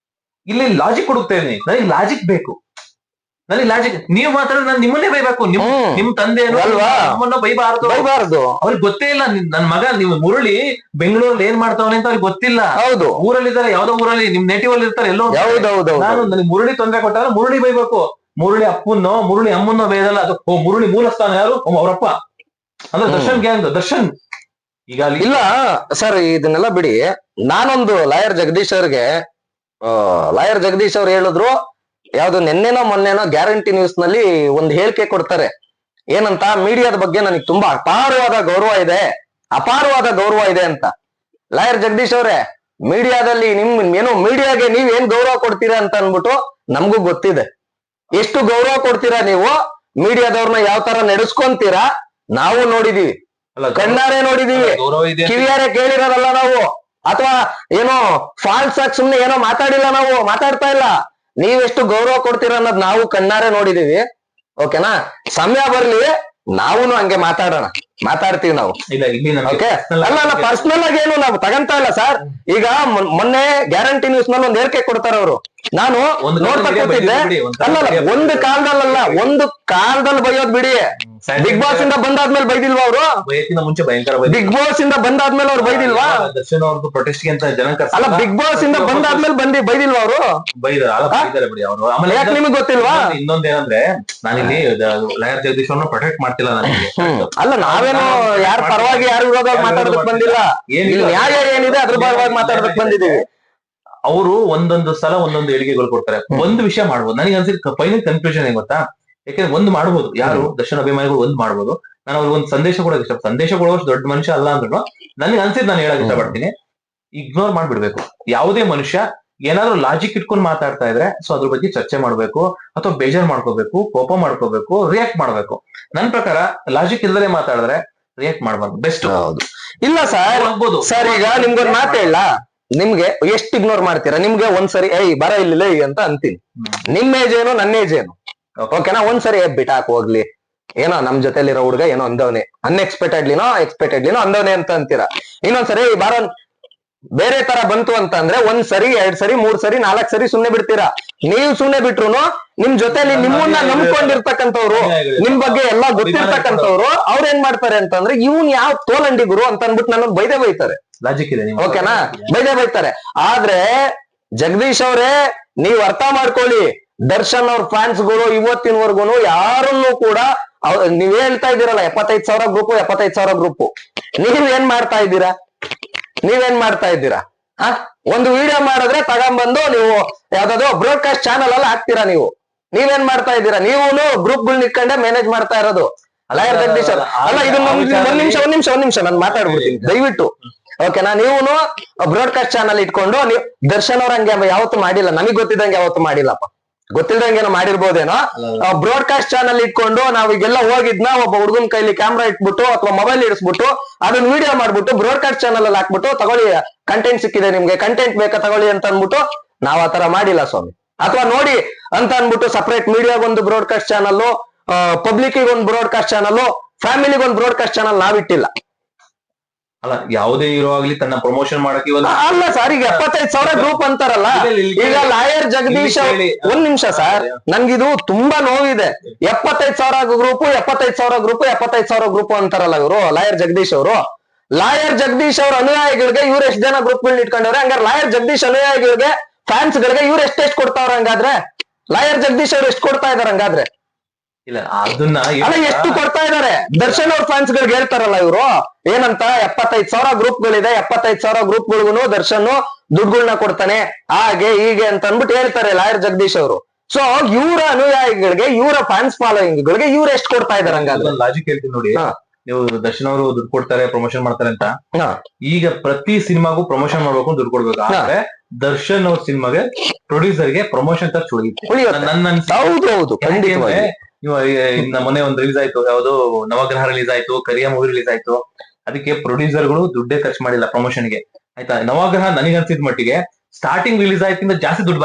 ಇಲ್ಲಿ ಲಾಜಿಕ್ ಹುಡುಕ್ತಾ ಇದೀನಿ. ನನಗೆ ಲಾಜಿಕ್ ಬೇಕು, ನನಗೆ ಲಾಜಿಕ್. ನೀವು ಮಾತಾಡಿದ್ರೆ ನಾನು ನಿಮ್ಮನ್ನೇ ಬೈಬೇಕು, ನಿಮ್ ತಂದೆ ನಿಮ್ಮನ್ನ ಬೈಬಾರದು. ಅವ್ರಿಗೆ ಗೊತ್ತೇ ಇಲ್ಲ. ನನ್ ಮಗ ನೀವು ಮುರಳಿ ಬೆಂಗಳೂರಲ್ಲಿ ಏನ್ ಮಾಡ್ತಾವನೆ ಅಂತ ಅವ್ರಿಗೆ ಗೊತ್ತಿಲ್ಲ. ಹೌದು, ಊರಲ್ಲಿ ಇದ್ದಾರೆ, ಯಾವ್ದೋ ಊರಲ್ಲಿ, ನಿಮ್ ನೇಟಿವ್ ಅಲ್ಲಿ ಇರ್ತಾರೆ, ಎಲ್ಲೋ. ನಾನು ನನಗೆ ಮುರಳಿ ತೊಂದರೆ ಕೊಟ್ಟಾಗ ಮುರಳಿ ಬೈಬೇಕು. ಮುರಳಿ ಅಪ್ಪನ್ನೋ ಮುರಳಿ ಅಮ್ಮನ್ನೋ ಬೈದಲ್ಲ. ಅದು ಮುರಳಿ ಮೂಲಸ್ಥಾನ ಯಾರು? ಅವ್ರಪ್ಪ ಅಂದ್ರೆ ದರ್ಶನ್ ಗ್ಯಾಂಗ್. ದರ್ಶನ್ ಈಗ ಅಲ್ಲಿ ಇಲ್ಲ ಸರ್, ಇದನ್ನೆಲ್ಲ ಬಿಡಿ. ನಾನೊಂದು ಲಾಯರ್ ಜಗದೀಶ್ ಅವ್ರಿಗೆ ಲಾಯರ್ ಜಗದೀಶ್ ಅವ್ರು ಹೇಳಿದ್ರು, ಯಾವ್ದು ನಿನ್ನೆನೋ ಮೊನ್ನೆನೋ ಗ್ಯಾರಂಟಿ ನ್ಯೂಸ್ ನಲ್ಲಿ ಒಂದು ಹೇಳಿಕೆ ಕೊಡ್ತಾರೆ. ಏನಂತ, ಮೀಡಿಯಾದ ಬಗ್ಗೆ ನನಗೆ ತುಂಬಾ ಅಪಾರವಾದ ಗೌರವ ಇದೆ ಅಂತ. ಲಾಯರ್ ಜಗದೀಶ್ ಅವ್ರೆ, ಮೀಡಿಯಾದಲ್ಲಿ ಏನೋ ಮೀಡಿಯಾಗೆ ನೀವ್ ಏನ್ ಗೌರವ ಕೊಡ್ತೀರಾ ಅಂತ ಅನ್ಬಿಟ್ಟು ನಮಗೂ ಗೊತ್ತಿದೆ. ಎಷ್ಟು ಗೌರವ ಕೊಡ್ತೀರಾ ನೀವು, ಮೀಡಿಯಾದವ್ರನ್ನ ಯಾವ ತರ ನಡೆಸ್ಕೊಂತೀರಾ ನಾವು ನೋಡಿದೀವಿ, ಕಣ್ಣಾರೆ ನೋಡಿದೀವಿ, ಗೌರವ ಇದೆ. ಕಿವಿಯಾರೆ ಕೇಳಿರೋದಲ್ಲ ನಾವು, ಅಥವಾ ಏನೋ ಫಾಲ್ಸ್ ಆಗಿ ಸುಮ್ನೆ ಏನೋ ಮಾತಾಡಿಲ್ಲ, ನಾವು ಮಾತಾಡ್ತಾ ಇಲ್ಲ. ನೀವೆಷ್ಟು ಗೌರವ ಕೊಡ್ತೀರ ಅನ್ನೋದು ನಾವು ಕಣ್ಣಾರೆ ನೋಡಿದೀವಿ. ಓಕೆನಾ? ಸಮಯ ಬರ್ಲಿ, ನಾವು ಹಂಗೆ ಮಾತಾಡ್ತೀವಿ ನಾವು. ಇಲ್ಲ ಇಲ್ಲಿ ಓಕೆ, ಅಲ್ಲ ಪರ್ಸನಲ್ ಆಗಿ ಏನು ನಾವು ತಗಂತ ಇಲ್ಲ ಸರ್. ಈಗ ಮೊನ್ನೆ ಗ್ಯಾರಂಟಿ ನ್ಯೂಸ್ ನಲ್ಲಿ ಒಂದ್ ಹೇಳಿಕೆ ಕೊಡ್ತಾರೆ ಅವರು. ನಾನು ನೋಡ್ತಾ ಕೂತಿದ್ದೆ. ಒಂದು ಕಾಲದಲ್ಲಿ ಬೈಯೋದ್ ಬಿಡಿ. ಬಿಗ್ ಬಾಸ್ ಇಂದ ಬಂದಾದ್ಮೇಲೆ ಬೈದಿಲ್ವಾ ಅವರು? ಮುಂಚೆ ಭಯಂಕರ ಬಿಗ್ ಬಾಸ್ ಇಂದ ಬಂದಾದ್ಮೇಲೆ ಅವ್ರು ಬೈದಿಲ್ವಾ? ದರ್ಶನ್ ಅವ್ರದ್ದು ಪ್ರೊಟೆಸ್ಟ್ ಅಂತ ಜನ ಅಲ್ಲ, ಬಿಗ್ ಬಾಸ್ ಇಂದ ಬಂದಾದ್ಮೇಲೆ ಬೈದಿಲ್ವಾ ಅವರು? ಬೈದಾರೆ ಬಿಡಿ ಅವರು. ಆಮೇಲೆ ಯಾಕೆ ನಿಮಗೆ ಗೊತ್ತಿಲ್ವಾ? ಇನ್ನೊಂದೇನಂದ್ರೆ, ನಾನಿಲ್ಲಿ ಲಾಯರ್ ಜಗದೀಶ್ ಅವ್ರನ್ನ ಪ್ರೊಟೆಕ್ಟ್ ಮಾಡ್ತಿಲ್ಲ ನನಗೆ. ಅಲ್ಲ, ನಾವೇನು ಯಾರ ಪರವಾಗಿ ಯಾರ ವಿರೋಧವಾಗಿ ಮಾತಾಡೋದಕ್ ಬಂದಿಲ್ಲ. ನ್ಯಾಯ ಏನಿದೆ ಅದ್ರ ಪರವಾಗಿ ಮಾತಾಡೋದಕ್ ಬಂದಿದೀವಿ. ಅವರು ಒಂದೊಂದು ಸಲ ಒಂದೊಂದು ಹೇಳಿಕೆಗಳು ಕೊಡ್ತಾರೆ. ಒಂದು ವಿಷಯ ಮಾಡ್ಬೋದು. ನನಗೆ ಅನ್ಸಿದ್ ಫೈನಲ್ ಕನ್ಕ್ಲೂಷನ್ ಏನ್ ಗೊತ್ತಾ, ಯಾಕಂದ್ರೆ ಒಂದು ಮಾಡ್ಬೋದು, ಯಾರು ದರ್ಶನ್ ಅಭಿಮಾನಿಗಳು ಒಂದು ಮಾಡ್ಬೋದು. ನಾನು ಅವ್ರಿಗೆ ಒಂದು ಸಂದೇಶ ಕೊಡೋಕೆ ಇಷ್ಟ, ಸಂದೇಶ ಕೊಡೋಷ್ಟು ದೊಡ್ಡ ಮನುಷ್ಯ ಅಲ್ಲ ಅಂದ್ರೂ ನನಗೆ ಅನ್ಸಿದ್ ನಾನು ಹೇಳಕ್ ಇಷ್ಟಪಡ್ತೀನಿ, ಇಗ್ನೋರ್ ಮಾಡ್ಬಿಡ್ಬೇಕು. ಯಾವುದೇ ಮನುಷ್ಯ ಏನಾದ್ರು ಲಾಜಿಕ್ ಇಟ್ಕೊಂಡು ಮಾತಾಡ್ತಾ ಇದ್ರೆ ಸೊ ಅದ್ರ ಬಗ್ಗೆ ಚರ್ಚೆ ಮಾಡ್ಬೇಕು, ಅಥವಾ ಬೇಜಾರ್ ಮಾಡ್ಕೋಬೇಕು, ಕೋಪ ಮಾಡ್ಕೋಬೇಕು, ರಿಯಾಕ್ಟ್ ಮಾಡ್ಬೇಕು. ನನ್ ಪ್ರಕಾರ ಲಾಜಿಕ್ ಇಲ್ಲದೆ ಮಾತಾಡಿದ್ರೆ ರಿಯಾಕ್ಟ್ ಮಾಡ್ಬಾರ್ದು, ಬೆಸ್ಟ್. ಹೌದು. ಇಲ್ಲ ಸರ್, ಸರ್ ಈಗ ನಿಮ್ಗೊಂದ್ ಮಾತು ಹೇಳ, ನಿಮ್ಗೆ ಎಷ್ಟು ಇಗ್ನೋರ್ ಮಾಡ್ತೀರಾ? ನಿಮ್ಗೆ ಒಂದ್ಸರಿ ಬರ ಇಲ್ಲ ಅಂತ ಅಂತೀನಿ. ನಿಮ್ ಏಜ್ ಏನು, ನನ್ನ ಏಜ್ ಏನು, ಓಕೆನಾ? ಒಂದ್ಸರಿ ಬಿಟ್ಟಾಕ್ ಹೋಗ್ಲಿ, ಏನೋ ನಮ್ ಜೊತೆಲಿರೋ ಹುಡುಗ ಏನೋ ಅಂದವನೆ, ಎಕ್ಸ್ಪೆಕ್ಟೆಡ್ಲಿನೋ ಅಂದವನೆ ಅಂತ ಅಂತೀರಾ. ಇನ್ನೊಂದ್ಸರಿ ಬಾರ ಬೇರೆ ತರ ಬಂತು ಅಂತ ಅಂದ್ರೆ 1 ಸರಿ 2 ಸರಿ 3 ಸರಿ 4 ಸರಿ ಸುಮ್ನೆ ಬಿಡ್ತೀರಾ. ನೀವು ಸುಮ್ನೆ ಬಿಟ್ರು ನಿಮ್ ಜೊತೆಲಿ ನಿಮ್ಮನ್ನ ನಂಬ್ಕೊಂಡಿರ್ತಕ್ಕಂಥವ್ರು, ನಿಮ್ ಬಗ್ಗೆ ಎಲ್ಲಾ ಗೊತ್ತಿರ್ತಕ್ಕಂಥವ್ರು ಅವ್ರ ಏನ್ ಮಾಡ್ತಾರೆ ಅಂತಂದ್ರೆ, ಇವ್ನ್ ಯಾವ ತೋಲಂಡಿ ಗುರು ಅಂತ ಅನ್ಬಿಟ್ಟು ನನ್ನ ಬೈತಾರೆ. ಲಾಜಿಕ್ ಇದೆ, ಓಕೆನಾ? ಬೈತಾರೆ. ಆದ್ರೆ ಜಗದೀಶ್ ಅವ್ರೆ, ನೀವ್ ಅರ್ಥ ಮಾಡ್ಕೊಳ್ಳಿ, ದರ್ಶನ್ ಅವ್ರ ಫ್ಯಾನ್ಸ್ಗಳು ಇವತ್ತಿನವರ್ಗುನು ಯಾರನ್ನೂ ಕೂಡ ನೀವ್ ಹೇಳ್ತಾ ಇದ್ದೀರಲ್ಲ 75,000 ಗ್ರೂಪ್, ನೀವೇನ್ ಮಾಡ್ತಾ ಇದ್ದೀರಾ? ಒಂದು ವಿಡಿಯೋ ಮಾಡಿದ್ರೆ ತಗೊಂಡ್ಬಂದು ನೀವು ಯಾವ್ದಾದ್ರು ಬ್ರಾಡ್ಕಾಸ್ಟ್ ಚಾನಲ್ ಅಲ್ಲಿ ಹಾಕ್ತೀರಾ. ನೀವೇನ್ ಮಾಡ್ತಾ ಇದ್ದೀರಾ? ನೀವು ಗ್ರೂಪ್ಗಳನ್ನ ಇಟ್ಕೊಂಡೆ ಮ್ಯಾನೇಜ್ ಮಾಡ್ತಾ ಇರೋದು. ಲಾಯರ್ ಜಗದೀಶ್ ಅಲ್ಲ, ಇದನ್ನ ಒಂದ್ ನಿಮಿಷ ನಾನು ಮಾತಾಡ್ಬಿಡ್ತೀನಿ ದಯವಿಟ್ಟು, ಓಕೆನಾ? ನೀವು ಬ್ರಾಡ್ಕಾಸ್ಟ್ ಚಾನಲ್ ಇಟ್ಕೊಂಡು ನೀವು ದರ್ಶನ್ ಅವ್ರ ಹಂಗೆ ಯಾವತ್ತು ಮಾಡಿಲ್ಲ, ನಮಗ್ ಗೊತ್ತಿದ್ದಂಗೆ ಯಾವತ್ತು ಮಾಡಿಲ್ಲಪ್ಪ. ಗೊತ್ತಿಲ್ದಂಗೇನೋ ಮಾಡಿರ್ಬೋದೇನೋ. ಬ್ರಾಡ್ಕಾಸ್ಟ್ ಚಾನಲ್ ಇಟ್ಕೊಂಡು ನಾವ್ ಈಗೆಲ್ಲ ಹೋಗಿದ್ನ ಒಬ್ಬ ಹುಡುಗನ್ ಕೈಲಿ ಕ್ಯಾಮ್ರಾ ಇಟ್ಬಿಟ್ಟು ಅಥವಾ ಮೊಬೈಲ್ ಇಡಿಸ್ಬಿಟ್ಟು ಅದನ್ನ ವಿಡಿಯೋ ಮಾಡ್ಬಿಟ್ಟು ಬ್ರಾಡ್ಕಾಸ್ಟ್ ಚಾನಲ್ ಅಲ್ಲಿ ಹಾಕ್ಬಿಟ್ಟು, ತಗೊಳ್ಳಿ ಕಂಟೆಂಟ್ ಸಿಕ್ಕಿದೆ ನಿಮ್ಗೆ, ಕಂಟೆಂಟ್ ಬೇಕಾ ತಗೊಳ್ಳಿ ಅಂತ ಅನ್ಬಿಟ್ಟು ನಾವ್ ಆತರ ಮಾಡಿಲ್ಲ ಸ್ವಾಮಿ. ಅಥವಾ ನೋಡಿ ಅಂತ ಅನ್ಬಿಟ್ಟು ಸಪರೇಟ್ ಮೀಡಿಯಾಗೊಂದು ಬ್ರಾಡ್ಕಾಸ್ಟ್ ಚಾನಲ್, ಪಬ್ಲಿಕ್ ಒಂದು ಬ್ರಾಡ್ಕಾಸ್ಟ್ ಚಾನಲ್, ಫ್ಯಾಮಿಲಿಗೆ ಒಂದು ಬ್ರಾಡ್ಕಾಸ್ಟ್ ಚಾನಲ್ ನಾವಿಟ್ಟಿಲ್ಲ. ಅಲ್ಲ, ಯಾವುದೇ ಹೀರೋ ಆಗ್ಲಿ ತನ್ನ ಪ್ರಮೋಷನ್ ಮಾಡಕ್ಕೆ ಅಲ್ಲ ಸರ್, ಈಗ 75,000 ಗ್ರೂಪ್ ಅಂತಾರಲ್ಲ, ಈಗ ಲಾಯರ್ ಜಗದೀಶ್ ಒಂದ್ ನಿಮಿಷ ಸರ್, ನನ್ಗಿದು ತುಂಬಾ ನೋವಿದೆ. 75,000 ಗ್ರೂಪ್ ಅಂತಾರಲ್ಲ ಇವರು ಲಾಯರ್ ಜಗದೀಶ್ ಅವರು. ಲಾಯರ್ ಜಗದೀಶ್ ಅವ್ರ ಅನುಯಾಯಿಗಳಿಗೆ ಇವ್ರು ಎಷ್ಟು ಜನ ಗ್ರೂಪ್ಗಳನ್ನ ಇಟ್ಕೊಂಡವ್ರೆ? ಹಂಗಾರೆ ಲಾಯರ್ ಜಗದೀಶ್ ಅನುಯಾಯಿಗಳಿಗೆ, ಫ್ಯಾನ್ಸ್ ಗಳಿಗೆ ಇವ್ರು ಎಷ್ಟೆಷ್ಟು ಕೊಡ್ತಾವ್ರ? ಹಂಗಾದ್ರೆ ಲಾಯರ್ ಜಗದೀಶ್ ಅವ್ರು ಎಷ್ಟು ಕೊಡ್ತಾ ಇದಾರೆ? ಹಂಗಾದ್ರೆ ಇಲ್ಲ, ಅದನ್ನ ಎಷ್ಟು ಕೊಡ್ತಾ ಇದಾರೆ? ದರ್ಶನ್ ಅವ್ರ ಫ್ಯಾನ್ಸ್ ಗಳಿಗೆ ಹೇಳ್ತಾರಲ್ಲ ಇವರು ಏನಂತ, 75,000 ಗ್ರೂಪ್ಗಳಿದೆ, 75,000 ಗ್ರೂಪ್ಗಳಿಗೂ ದರ್ಶನ್ ದುಡ್ಡುಗಳನ್ನ ಕೊಡ್ತಾನೆ, ಹಾಗೆ ಹೀಗೆ ಅಂತ ಅನ್ಬಿಟ್ಟು ಹೇಳ್ತಾರೆ ಲಾಯರ್ ಜಗದೀಶ್ ಅವರು. ಸೊ ಇವರ ಅನುಯಾಯಿಗಳಿಗೆ, ಇವರ ಫ್ಯಾನ್ಸ್ ಫಾಲೋಯಿಂಗ್ ಗಳಿಗೆ ಇವ್ರು ಎಷ್ಟು ಕೊಡ್ತಾ ಇದಾರೆ? ಹಂಗಾದ್ರೆ ಲಾಜಿಕ್ ಹೇಳ್ತೀನಿ ನೋಡಿ. ನೀವು ದರ್ಶನ್ ಅವರು ದುಡ್ಡು ಕೊಡ್ತಾರೆ, ಪ್ರಮೋಷನ್ ಮಾಡ್ತಾರೆ ಅಂತ. ಈಗ ಪ್ರತಿ ಸಿನಿಮಾಗೂ ಪ್ರಮೋಷನ್ ಮಾಡ್ಬೇಕು, ದುಡ್ಡು ಕೊಡ್ಬೇಕು. ಆದ್ರೆ ದರ್ಶನ್ ಅವ್ರ ಸಿನಿಮಾಗೆ ಪ್ರೊಡ್ಯೂಸರ್ಗೆ ಪ್ರಮೋಷನ್ ಖರ್ಚು ಉಳಿಯುತ್ತೆ. ಮೊನ್ನೆ ಒಂದು ರಿಲೀಸ್ ಆಯ್ತು, ಯಾವ್ದು ನವಗ್ರಹ ರಿಲೀಸ್ ಆಯ್ತು, ಕರಿಯ ಮೂವಿ ರಿಲೀಸ್ ಆಯ್ತು. ಅದಕ್ಕೆ ಪ್ರೊಡ್ಯೂಸರ್ಗಳು ದುಡ್ಡೇ ಖರ್ಚು ಮಾಡಿಲ್ಲ ಪ್ರಮೋಷನ್ಗೆ, ಆಯ್ತಾ? ನವಗ್ರಹ ನನಗನ್ಸಿದ ಮಟ್ಟಿಗೆ ಸ್ಟಾರ್ಟಿಂಗ್ ರಿಲೀಸ್ ಆಯ್ತಿಂದ ಜಾಸ್ತಿ ದುಡ್ಡು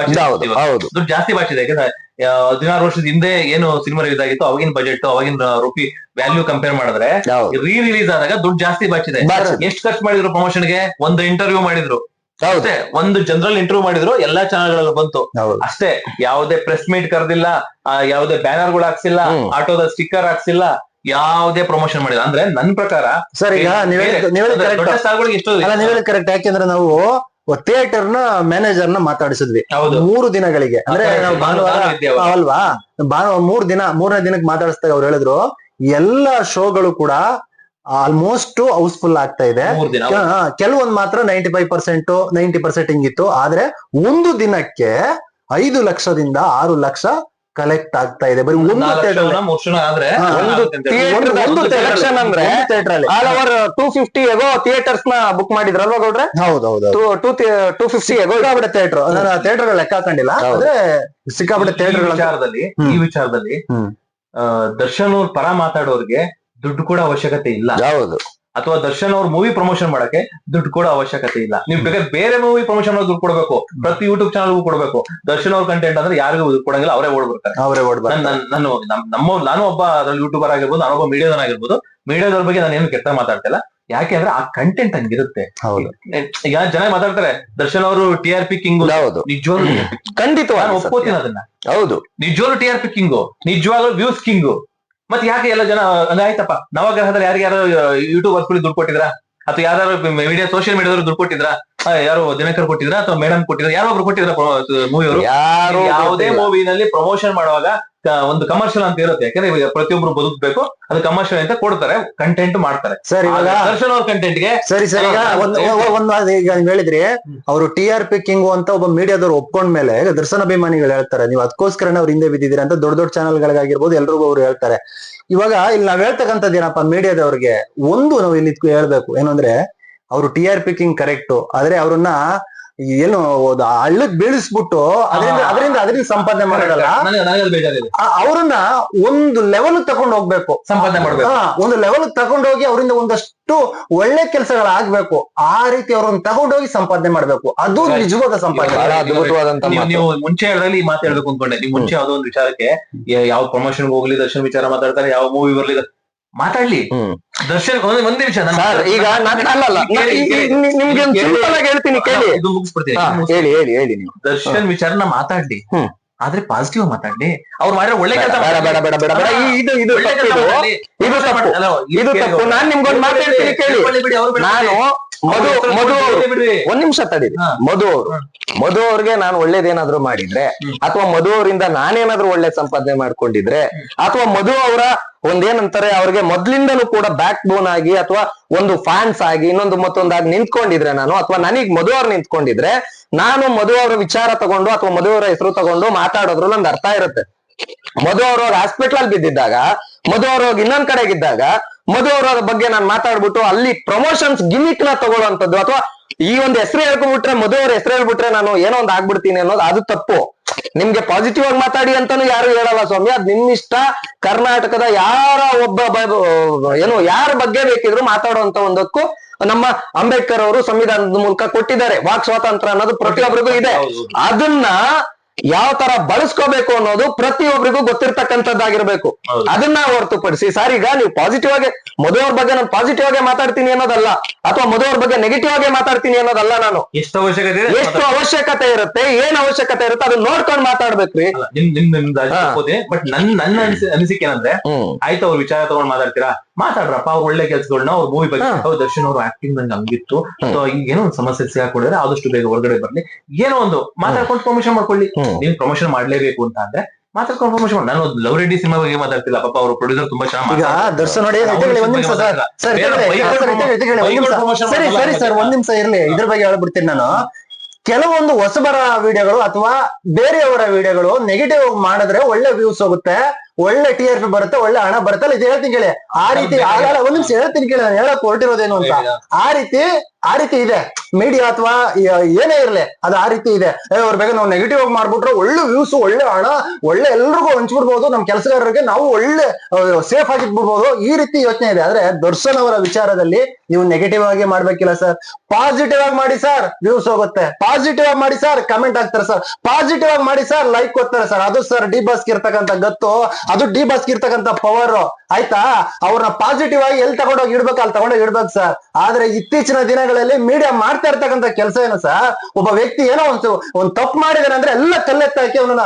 ಜಾಸ್ತಿ ಬಾಚಿದೆ. ಯಾಕಂದ್ರೆ 16 ವರ್ಷದ ಹಿಂದೆ ಏನು ಸಿನಿಮಾ ರಿಲೀಸ್ ಆಗಿತ್ತು, ಅವಾಗಿನ ಬಜೆಟ್, ಅವಾಗಿನ ರುಪಿ ವ್ಯಾಲ್ಯೂ ಕಂಪೇರ್ ಮಾಡಿದ್ರೆ ರೀ ರಿಲೀಸ್ ಆದಾಗ ದುಡ್ಡು ಜಾಸ್ತಿ ಬಾಚಿದೆ. ಎಷ್ಟು ಖರ್ಚು ಮಾಡಿದ್ರು ಪ್ರಮೋಷನ್ಗೆ? ಒಂದು ಇಂಟರ್ವ್ಯೂ ಮಾಡಿದ್ರು ಅಷ್ಟೇ, ಒಂದು ಜನರಲ್ ಇಂಟರ್ವ್ಯೂ ಮಾಡಿದ್ರು, ಎಲ್ಲಾ ಚಾನಲ್ಗಳಲ್ಲಿ ಬಂತು ಅಷ್ಟೇ. ಯಾವುದೇ ಪ್ರೆಸ್ ಮೀಟ್ ಕರೆದಿಲ್ಲ, ಯಾವುದೇ ಬ್ಯಾನರ್ ಗಳು ಹಾಕ್ಸಿಲ್ಲ, ಆಟೋದ ಸ್ಟಿಕ್ಕರ್ ಹಾಕ್ಸಿಲ್ಲ, ಯಾವುದೇ ಪ್ರಮೋಷನ್ ಮಾಡಿಲ್ಲ. ಅಂದ್ರೆ ನನ್ ಪ್ರಕಾರ ಸರ್, ಈಗ ನೀವೇ ಕರೆಕ್ಟ್. ಯಾಕೆಂದ್ರೆ ನಾವು ಥಿಯೇಟರ್ ನ ಮ್ಯಾನೇಜರ್ ನ ಮಾತಾಡಿಸಿದ್ವಿ 3 ದಿನಗಳಿಗೆ. ಅಂದ್ರೆ ನಾವು ಭಾನುವಾರ ಅಲ್ವಾ, 3 ದಿನ, 3ನೇ ದಿನಕ್ಕೆ ಮಾತಾಡಿಸಿದಾಗ ಅವ್ರು ಹೇಳಿದ್ರು ಎಲ್ಲಾ ಶೋಗಳು ಕೂಡ ಆಲ್ಮೋಸ್ಟ್ ಹೌಸ್ಫುಲ್ ಆಗ್ತಾ ಇದೆ. 3 ದಿನ ಕೆಲವೊಂದ್ ಮಾತ್ರ 95% 90% ಹಿಂಗಿತ್ತು. ಆದ್ರೆ ಒಂದು ದಿನಕ್ಕೆ 5 ಲಕ್ಷದಿಂದ 6 ಲಕ್ಷ ಕಲೆಕ್ಟ್ ಆಗ್ತಾ ಇದೆ ಬರೀ ಒಂದು theatre ಅಲ್ಲಿ. 3 ವರ್ಷ ಆದ್ರೆ ಒಂದು ಸೆಲೆಕ್ಷನ್ ಅಂದ್ರೆ ಆಲ್ ಓವರ್ 250 ಎಗೋ ಥಿಯೇಟರ್ಸ್ ನ ಬುಕ್ ಮಾಡಿದ್ರಲ್ವಾ ಗೌಡ್ರೆ? ಹೌದೌದು, 250 ಎಗೋ ಸಿಕ್ಕಾಪಟ್ಟೆ ಥಿಯೇಟರ್. ನಾನು ಥಿಯೇಟರ್ ಲೆಕ್ಕ ಹಾಕೊಂಡಿಲ್ಲ, ಆದ್ರೆ ಸಿಕ್ಕಾಪಟ್ಟೆ ಥಿಯೇಟರ್. ಈ ವಿಚಾರದಲ್ಲಿ ದರ್ಶನ್ ಅವ್ರ ಪರ ಮಾತಾಡೋರ್ಗೆ ದುಡ್ಡು ಕೂಡ ಅವಶ್ಯಕತೆ ಇಲ್ಲ. ಹೌದು. ಅಥವಾ ದರ್ಶನ್ ಅವ್ರ ಮೂವಿ ಪ್ರಮೋಷನ್ ಮಾಡಕ್ಕೆ ದುಡ್ಡು ಕೂಡ ಅವಶ್ಯಕತೆ ಇಲ್ಲ. ನೀವು ಬೇಕಾದ್ರೆ ಬೇರೆ ಮೂವಿ ಪ್ರಮೋಷನ್ ದುಡ್ಡು ಕೊಡಬೇಕು, ಪ್ರತಿ ಯೂಟ್ಯೂಬ್ ಚಾನಲ್ಗೂ ಕೊಡಬೇಕು. ದರ್ಶನ್ ಅವ್ರ ಕಂಟೆಂಟ್ ಅಂದ್ರೆ ಯಾರಿಗೂ ದುಡ್ಡು ಕೊಡಂಗಿಲ್ಲ, ಅವರೇ ಓಡ್ಬಿಡ್ತಾರೆ. ನಾನು ಒಬ್ಬ ಅದ್ರಲ್ಲಿ ಯೂಟ್ಯೂಬರ್ ಆಗಿರ್ಬೋದು, ನಾನೊಬ್ಬ ಮೀಡಿಯಾದನ್ ಆಗಿರ್ಬೋದು. ಮೀಡಿಯಾದವ್ರ ಬಗ್ಗೆ ನಾನು ಏನು ಕೆಟ್ಟ ಮಾತಾಡ್ತಿಲ್ಲ, ಯಾಕೆ ಅಂದ್ರೆ ಆ ಕಂಟೆಂಟ್ ಹಂಗಿರುತ್ತೆ. ಈಗ ಜನ ಮಾತಾಡ್ತಾರೆ ದರ್ಶನ್ ಅವರು TRP ಕಿಂಗ್. ನಿಜವಾಗ್ಲೂ ಖಂಡಿತವಾಗಿ ನಾನು ಒಪ್ಕೋತೀನಿ ಅದನ್ನ. ಹೌದು, ನಿಜವಾಗ್ಲೂ TRP ಕಿಂಗು, ನಿಜವಾಗ್ಲೂ ವ್ಯೂಸ್ ಕಿಂಗು. ಮತ್ತೆ ಯಾಕೆ ಎಲ್ಲ ಜನ ಆಯ್ತಪ್ಪ ನವಗ್ರಹದಲ್ಲಿ ಯಾರು ಯೂಟ್ಯೂಬರ್ಸ್ ದುಡ್ಡು ಕೊಟ್ಟಿದ್ರ, ಅಥವಾ ಯಾರು ಮೀಡಿಯಾ ಸೋಷಿಯಲ್ ಮೀಡಿಯಾದವ್ರು ದುಡ್ಡು ಕೊಟ್ಟಿದ್ರ, ಯಾರು ದಿನಕರ್ ಕೊಟ್ಟಿದ್ರ ಅಥವಾ ಮೇಡಮ್ ಕೊಟ್ಟಿದ್ರ, ಯಾರೊಬ್ರು ಕೊಟ್ಟಿದ್ರ ಮೂವಿಯವರು? ಯಾವುದೇ ಮೂವಿನಲ್ಲಿ ಪ್ರಮೋಷನ್ ಮಾಡುವಾಗ ಒಂದು ಕಮರ್ಷಿಯಲ್ ಅಂತ ಇರುತ್ತೆ. ಯಾಕಂದ್ರೆ ಇವಾಗ ಪ್ರತಿಯೊಬ್ರು ಬದುಕಬೇಕು, ಅದು ಕಮರ್ಷಿಯಲ್ ಅಂತ ಕೊಡ್ತಾರೆ, ಕಂಟೆಂಟ್ ಮಾಡ್ತಾರೆ. ಸರ್ ಇವಾಗ ದರ್ಶನ್ ಅವ್ರ ಕಂಟೆಂಟ್ ಗೆ ಸರಿ ಈಗ ನೀವ್ ಹೇಳಿದ್ರಿ ಅವರು TRP ಕಿಂಗು ಅಂತ ಒಬ್ಬ ಮೀಡಿಯಾದವ್ರು ಒಪ್ಕೊಂಡ್ಮೇಲೆ ದರ್ಶನ್ ಅಭಿಮಾನಿಗಳು ಹೇಳ್ತಾರೆ ನೀವು ಅದಕ್ಕೋಸ್ಕರನೇ ಅವ್ರ ಹಿಂದೆ ಬಿದ್ದಿದ್ದೀರಿ ಅಂತ. ದೊಡ್ಡ ದೊಡ್ಡ ಚಾನಲ್ಗಳಿಗಾಗಿರ್ಬೋದು ಎಲ್ರಿಗೂ ಅವ್ರು ಹೇಳ್ತಾರೆ. ಇವಾಗ ಇಲ್ಲಿ ನಾವ್ ಹೇಳ್ತಕ್ಕಂಥದ್ದು ಏನಪ್ಪಾ, ಮೀಡಿಯಾದವ್ರಿಗೆ ಒಂದು ನಾವು ಇಲ್ಲಿ ಹೇಳ್ಬೇಕು ಏನಂದ್ರೆ, ಅವರು TRP ಕಿಂಗ್ ಕರೆಕ್ಟ್, ಆದ್ರೆ ಅವ್ರನ್ನ ಏನು ಹಳ್ಳಕ್ ಬೀಳಿಸ್ಬಿಟ್ಟು ಅದರಿಂದ ಸಂಪಾದನೆ ಮಾಡೋದಲ್ಲ, ಅವ್ರನ್ನ ಒಂದು ಲೆವೆಲ್ ತಗೊಂಡು ಹೋಗ್ಬೇಕು, ಸಂಪಾದನೆ ಮಾಡ್ಬೇಕು. ಒಂದು ಲೆವೆಲ್ ತಗೊಂಡೋಗಿ ಅವರಿಂದ ಒಂದಷ್ಟು ಒಳ್ಳೆ ಕೆಲಸಗಳಾಗ್ಬೇಕು. ಆ ರೀತಿ ಅವ್ರನ್ನ ತಗೊಂಡೋಗಿ ಸಂಪಾದನೆ ಮಾಡ್ಬೇಕು, ಅದು ನಿಜವಾದ ಸಂಪಾದನೆ. ನೀವು ಮುಂಚೆ ಹೇಳಿದ್ರೆ ಈ ಮಾತು ಹೇಳ್ಬೇಕು ಅನ್ಕೊಂಡೆ. ನೀವು ಮುಂಚೆ ಯಾವ್ದೋ ಒಂದು ವಿಚಾರಕ್ಕೆ ಯಾವ ಪ್ರಮೋಷನ್ ಹೋಗ್ಲಿ ದರ್ಶನ್ ವಿಚಾರ ಮಾತಾಡ್ತಾರೆ, ಯಾವ ಮೂವಿ ಬರ್ಲಿ ಮಾತಾಡ್ಲಿ, ದರ್ಶನ್ ಒಂದೇ ವಿಷಯ ಈಗ ನಿಮ್ಗೆ ಸಿಂಪಲ್ ಆಗಿ ಹೇಳ್ತೀನಿ ಕೇಳಿ, ಇದು ಮುಗಿಸ್ಬಿಡ್ತೀನಿ. ಹೇಳಿ ನೀವು ದರ್ಶನ್ ವಿಚಾರನ ಮಾತಾಡ್ಲಿ, ಆದ್ರೆ ಪಾಸಿಟಿವ್ ಮಾತಾಡ್ಲಿ. ಅವ್ರು ಮಾಡಿರೋ ಒಳ್ಳೆ ಕೆಲಸ. ಇದು ತಪ್ಪು. ನಾನ್ ನಿಮ್ಗೊಂದು ಮಾತಾಡ್ತೀನಿ ಕೇಳಿ. ನಾನು ಒಂದ್ ನಿಮಿಷ ತಡೀರಿ. ಮಧು ಅವ್ರಿಗೆ ನಾನು ಒಳ್ಳೇದೇನಾದ್ರು ಮಾಡಿದ್ರೆ, ಅಥವಾ ಮಧು ಅವರಿಂದ ನಾನೇನಾದ್ರೂ ಒಳ್ಳೆ ಸಂಪಾದನೆ ಮಾಡ್ಕೊಂಡಿದ್ರೆ, ಅಥವಾ ಮಧು ಅವರ ಒಂದೇನಂತಾರೆ ಅವ್ರಿಗೆ ಮೊದ್ಲಿಂದನೂ ಕೂಡ ಬ್ಯಾಕ್ ಬೋನ್ ಆಗಿ ಅಥವಾ ಒಂದು ಫ್ಯಾನ್ಸ್ ಆಗಿ ಇನ್ನೊಂದು ಮತ್ತೊಂದಾಗಿ ನಿಂತ್ಕೊಂಡಿದ್ರೆ ನಾನು, ಅಥವಾ ನನಗ್ ಮಧು ಅವ್ರು ನಿಂತ್ಕೊಂಡಿದ್ರೆ, ನಾನು ಮಧು ಅವರ ವಿಚಾರ ತಗೊಂಡು ಅಥವಾ ಮಧು ಅವರ ಹೆಸರು ತಗೊಂಡು ಮಾತಾಡೋದ್ರಲ್ಲಿ ಒಂದು ಅರ್ಥ ಇರುತ್ತೆ. ಮಧು ಅವರು ಹಾಸ್ಪಿಟಲ್ ಅಲ್ಲಿ ಬಿದ್ದಿದ್ದಾಗ, ಮಧು ಅವರು ಇನ್ನೊಂದ್ ಕಡೆಗಿದ್ದಾಗ ಮಧು ಅವರ ಬಗ್ಗೆ ನಾನು ಮಾತಾಡ್ಬಿಟ್ಟು ಅಲ್ಲಿ ಪ್ರಮೋಷನ್ಸ್ ಗಿಮಿಕ್ ನ ತಗೊಳ್ಳುವಂಥದ್ದು, ಅಥವಾ ಈ ಒಂದು ಹೆಸರು ಹೇಳ್ಕೊಂಡ್ಬಿಟ್ರೆ, ಮಧು ಅವ್ರ ಹೆಸರು ಹೇಳ್ಬಿಟ್ರೆ ನಾನು ಏನೋ ಒಂದು ಆಗ್ಬಿಡ್ತೀನಿ ಅನ್ನೋದು ಅದು ತಪ್ಪು. ನಿಮ್ಗೆ ಪಾಸಿಟಿವ್ ಆಗಿ ಮಾತಾಡಿ ಅಂತಾನು ಯಾರು ಹೇಳಲ್ಲ ಸ್ವಾಮಿ, ಅದ್ ನಿಮ್ ಇಷ್ಟ. ಕರ್ನಾಟಕದ ಯಾರ ಯಾರ ಬಗ್ಗೆ ಬೇಕಿದ್ರು ಮಾತಾಡುವಂತ ಒಂದಕ್ಕೂ ನಮ್ಮ ಅಂಬೇಡ್ಕರ್ ಅವರು ಸಂವಿಧಾನದ ಮೂಲಕ ಕೊಟ್ಟಿದ್ದಾರೆ. ವಾಕ್ ಸ್ವಾತಂತ್ರ್ಯ ಅನ್ನೋದು ಪ್ರತಿಯೊಬ್ಬರಿಗೂ ಇದೆ. ಅದನ್ನ ಯಾವ ತರ ಬಳಸ್ಕೋಬೇಕು ಅನ್ನೋದು ಪ್ರತಿಯೊಬ್ಬರಿಗೂ ಗೊತ್ತಿರ್ತಕ್ಕಂಥದ್ದಾಗಿರ್ಬೇಕು. ಅದನ್ನ ಹೊರತುಪಡಿಸಿ ಸರ್ ಈಗ ನೀವು ಪಾಸಿಟಿವ್ ಆಗಿ ಮಧು ಅವ್ರ ಬಗ್ಗೆ ನಾನು ಪಾಸಿಟಿವ್ ಆಗಿ ಮಾತಾಡ್ತೀನಿ ಅನ್ನೋದಲ್ಲ, ಅಥವಾ ಮಧು ಅವ್ರ ಬಗ್ಗೆ ನೆಗೆಟಿವ್ ಆಗಿ ಮಾತಾಡ್ತೀನಿ ಅನ್ನೋದಲ್ಲ. ನಾನು ಎಷ್ಟು ಅವಶ್ಯಕತೆ ಇರುತ್ತೆ, ಏನ್ ಅವಶ್ಯಕತೆ ಇರುತ್ತೆ ಅದನ್ನ ನೋಡ್ಕೊಂಡು ಮಾತಾಡ್ಬೇಕ್ರಿ. ಬಟ್ ನನ್ನ ಅನಿಸಿಕೆ ಏನಂದ್ರೆ, ಆಯ್ತು ಅವ್ರ ವಿಚಾರ ತಗೊಂಡ್ ಮಾತಾಡ್ತೀರಾ, ಮಾತಾಡ್ರಪ್ಪ. ಅವ್ರ ಒಳ್ಳೆ ಕೆಲ್ಸಗಳನ್ನ ಅವ್ರ ಮೂವಿ ಬಗ್ಗೆ, ದರ್ಶನ್ ಅವ್ರ ಆಕ್ಟಿಂಗ್ ನಂಗೆ ಹಂಗಿತ್ತು, ಅಥವಾ ಈಗ ಏನೋ ಒಂದು ಸಮಸ್ಯೆ ಸಿಗಾಕೊಂಡಿದ್ರೆ ಆದಷ್ಟು ಬೇಗ ಹೊರಗಡೆ ಬರ್ಲಿ, ಏನೋ ಒಂದು ಮಾತಾಡ್ಕೊಂಡು ಪ್ರಮೋಷನ್ ಮಾಡ್ಕೊಳ್ಳಿ. ನೀವ್ ಪ್ರಮೋಷನ್ ಮಾಡ್ಲೇಬೇಕು ಅಂತ ಅಂದ್ರೆ ಮಾತಾಡ್ಕೊಂಡು ಪ್ರಮೋಷನ್ ಮಾಡಿ. ನಾನು ಲವ್ ರೆಡ್ಡಿ ಸಿನಿಮಾ ಬಗ್ಗೆ ಮಾತಾಡ್ತಿಲ್ಲ, ಪಾಪ ಅವ್ರ ಪ್ರೊಡ್ಯೂಸರ್ ತುಂಬಾ ಚೆನ್ನಾಗಿ ದರ್ಶನ್ ನೋಡಿ. ಒಂದ್ ನಿಮಿಷ ಇರ್ಲಿ, ಇದ್ರ ಬಗ್ಗೆ ಹೇಳ್ಬಿಡ್ತೀನಿ ನಾನು. ಕೆಲವೊಂದು ಹೊಸಬರ ವಿಡಿಯೋಗಳು ಅಥವಾ ಬೇರೆಯವರ ವಿಡಿಯೋಗಳು ನೆಗೆಟಿವ್ ಮಾಡಿದ್ರೆ ಒಳ್ಳೆ ವ್ಯೂಸ್ ಹೋಗುತ್ತೆ, ಒಳ್ಳೆ TRP ಬರುತ್ತೆ, ಒಳ್ಳೆ ಹಣ ಬರುತ್ತೆ. ಇದು ಹೇಳ್ತೀನಿ ಕೇಳಿ. ಆ ರೀತಿ ಒಂದ್ ನಿಮಿಷ ಹೇಳ್ತೀನಿ ಕೇಳಿ, ನಾನು ಹೇಳಕ್ ಹೊರಟಿರೋದೇನು ಅಂತ. ಆ ರೀತಿ ಇದೆ ಮೀಡಿಯಾ ಅಥವಾ ಏನೇ ಇರ್ಲಿ, ಅದು ಆ ರೀತಿ ಇದೆ. ಅವ್ರ ಬಗ್ಗೆ ನಾವು ನೆಗೆಟಿವ್ ಆಗಿ ಮಾಡ್ಬಿಟ್ರೆ ಒಳ್ಳೆ ವ್ಯೂಸ್, ಒಳ್ಳೆ ಹಣ, ಒಳ್ಳೆ ಎಲ್ರಿಗೂ ಹಂಚ್ಬಿಡ್ಬೋದು, ನಮ್ ಕೆಲಸಗಾರರಿಗೆ ನಾವು ಒಳ್ಳೆ ಸೇಫ್ ಆಗಿಟ್ಬಿಡ್ಬೋದು. ಈ ರೀತಿ ಯೋಚನೆ ಇದೆ. ಆದ್ರೆ ದರ್ಶನ್ ಅವರ ವಿಚಾರದಲ್ಲಿ ನೀವು ನೆಗೆಟಿವ್ ಆಗಿ ಮಾಡ್ಬೇಕಿಲ್ಲ ಸರ್. ಪಾಸಿಟಿವ್ ಆಗಿ ಮಾಡಿ ಸರ್, ವ್ಯೂಸ್ ಹೋಗುತ್ತೆ. ಪಾಸಿಟಿವ್ ಆಗಿ ಮಾಡಿ ಸರ್, ಕಮೆಂಟ್ ಆಗ್ತಾರೆ ಸರ್. ಪಾಸಿಟಿವ್ ಆಗಿ ಮಾಡಿ ಸರ್, ಲೈಕ್ ಕೊಡ್ತಾರೆ ಸರ್. ಅದು ಸರ್ ಡಿ ಬಾಸ್ಗೆ ಇರ್ತಕ್ಕಂಥ ಗತ್ತು, ಅದು ಡಿ ಬಾಸ್ಗೆ ಇರ್ತಕ್ಕಂಥ ಪವರ್. ಆಯ್ತಾ? ಅವ್ರನ್ನ ಪಾಸಿಟಿವ್ ಆಗಿ ಎಲ್ಲಿ ತಗೊಂಡೋಗಿ ಇಡ್ಬೇಕು ಅಲ್ಲಿ ತಗೊಂಡೋಗಿ ಇಡ್ಬೇಕು ಸರ್. ಆದ್ರೆ ಇತ್ತೀಚಿನ ದಿನಗಳಲ್ಲಿ ಮೀಡಿಯಾ ಮಾಡ್ತಾ ಇರ್ತಕ್ಕಂಥ ಕೆಲಸ ಏನು ಸರ್, ಒಬ್ಬ ವ್ಯಕ್ತಿ ಏನೋ ಒಂದ್ ತಪ್ಪು ಮಾಡಿದಾರೆ ಅಂದ್ರೆ ಎಲ್ಲ ಕಲ್ಲೆತ್ತಾಕಿ ಅವನನ್ನ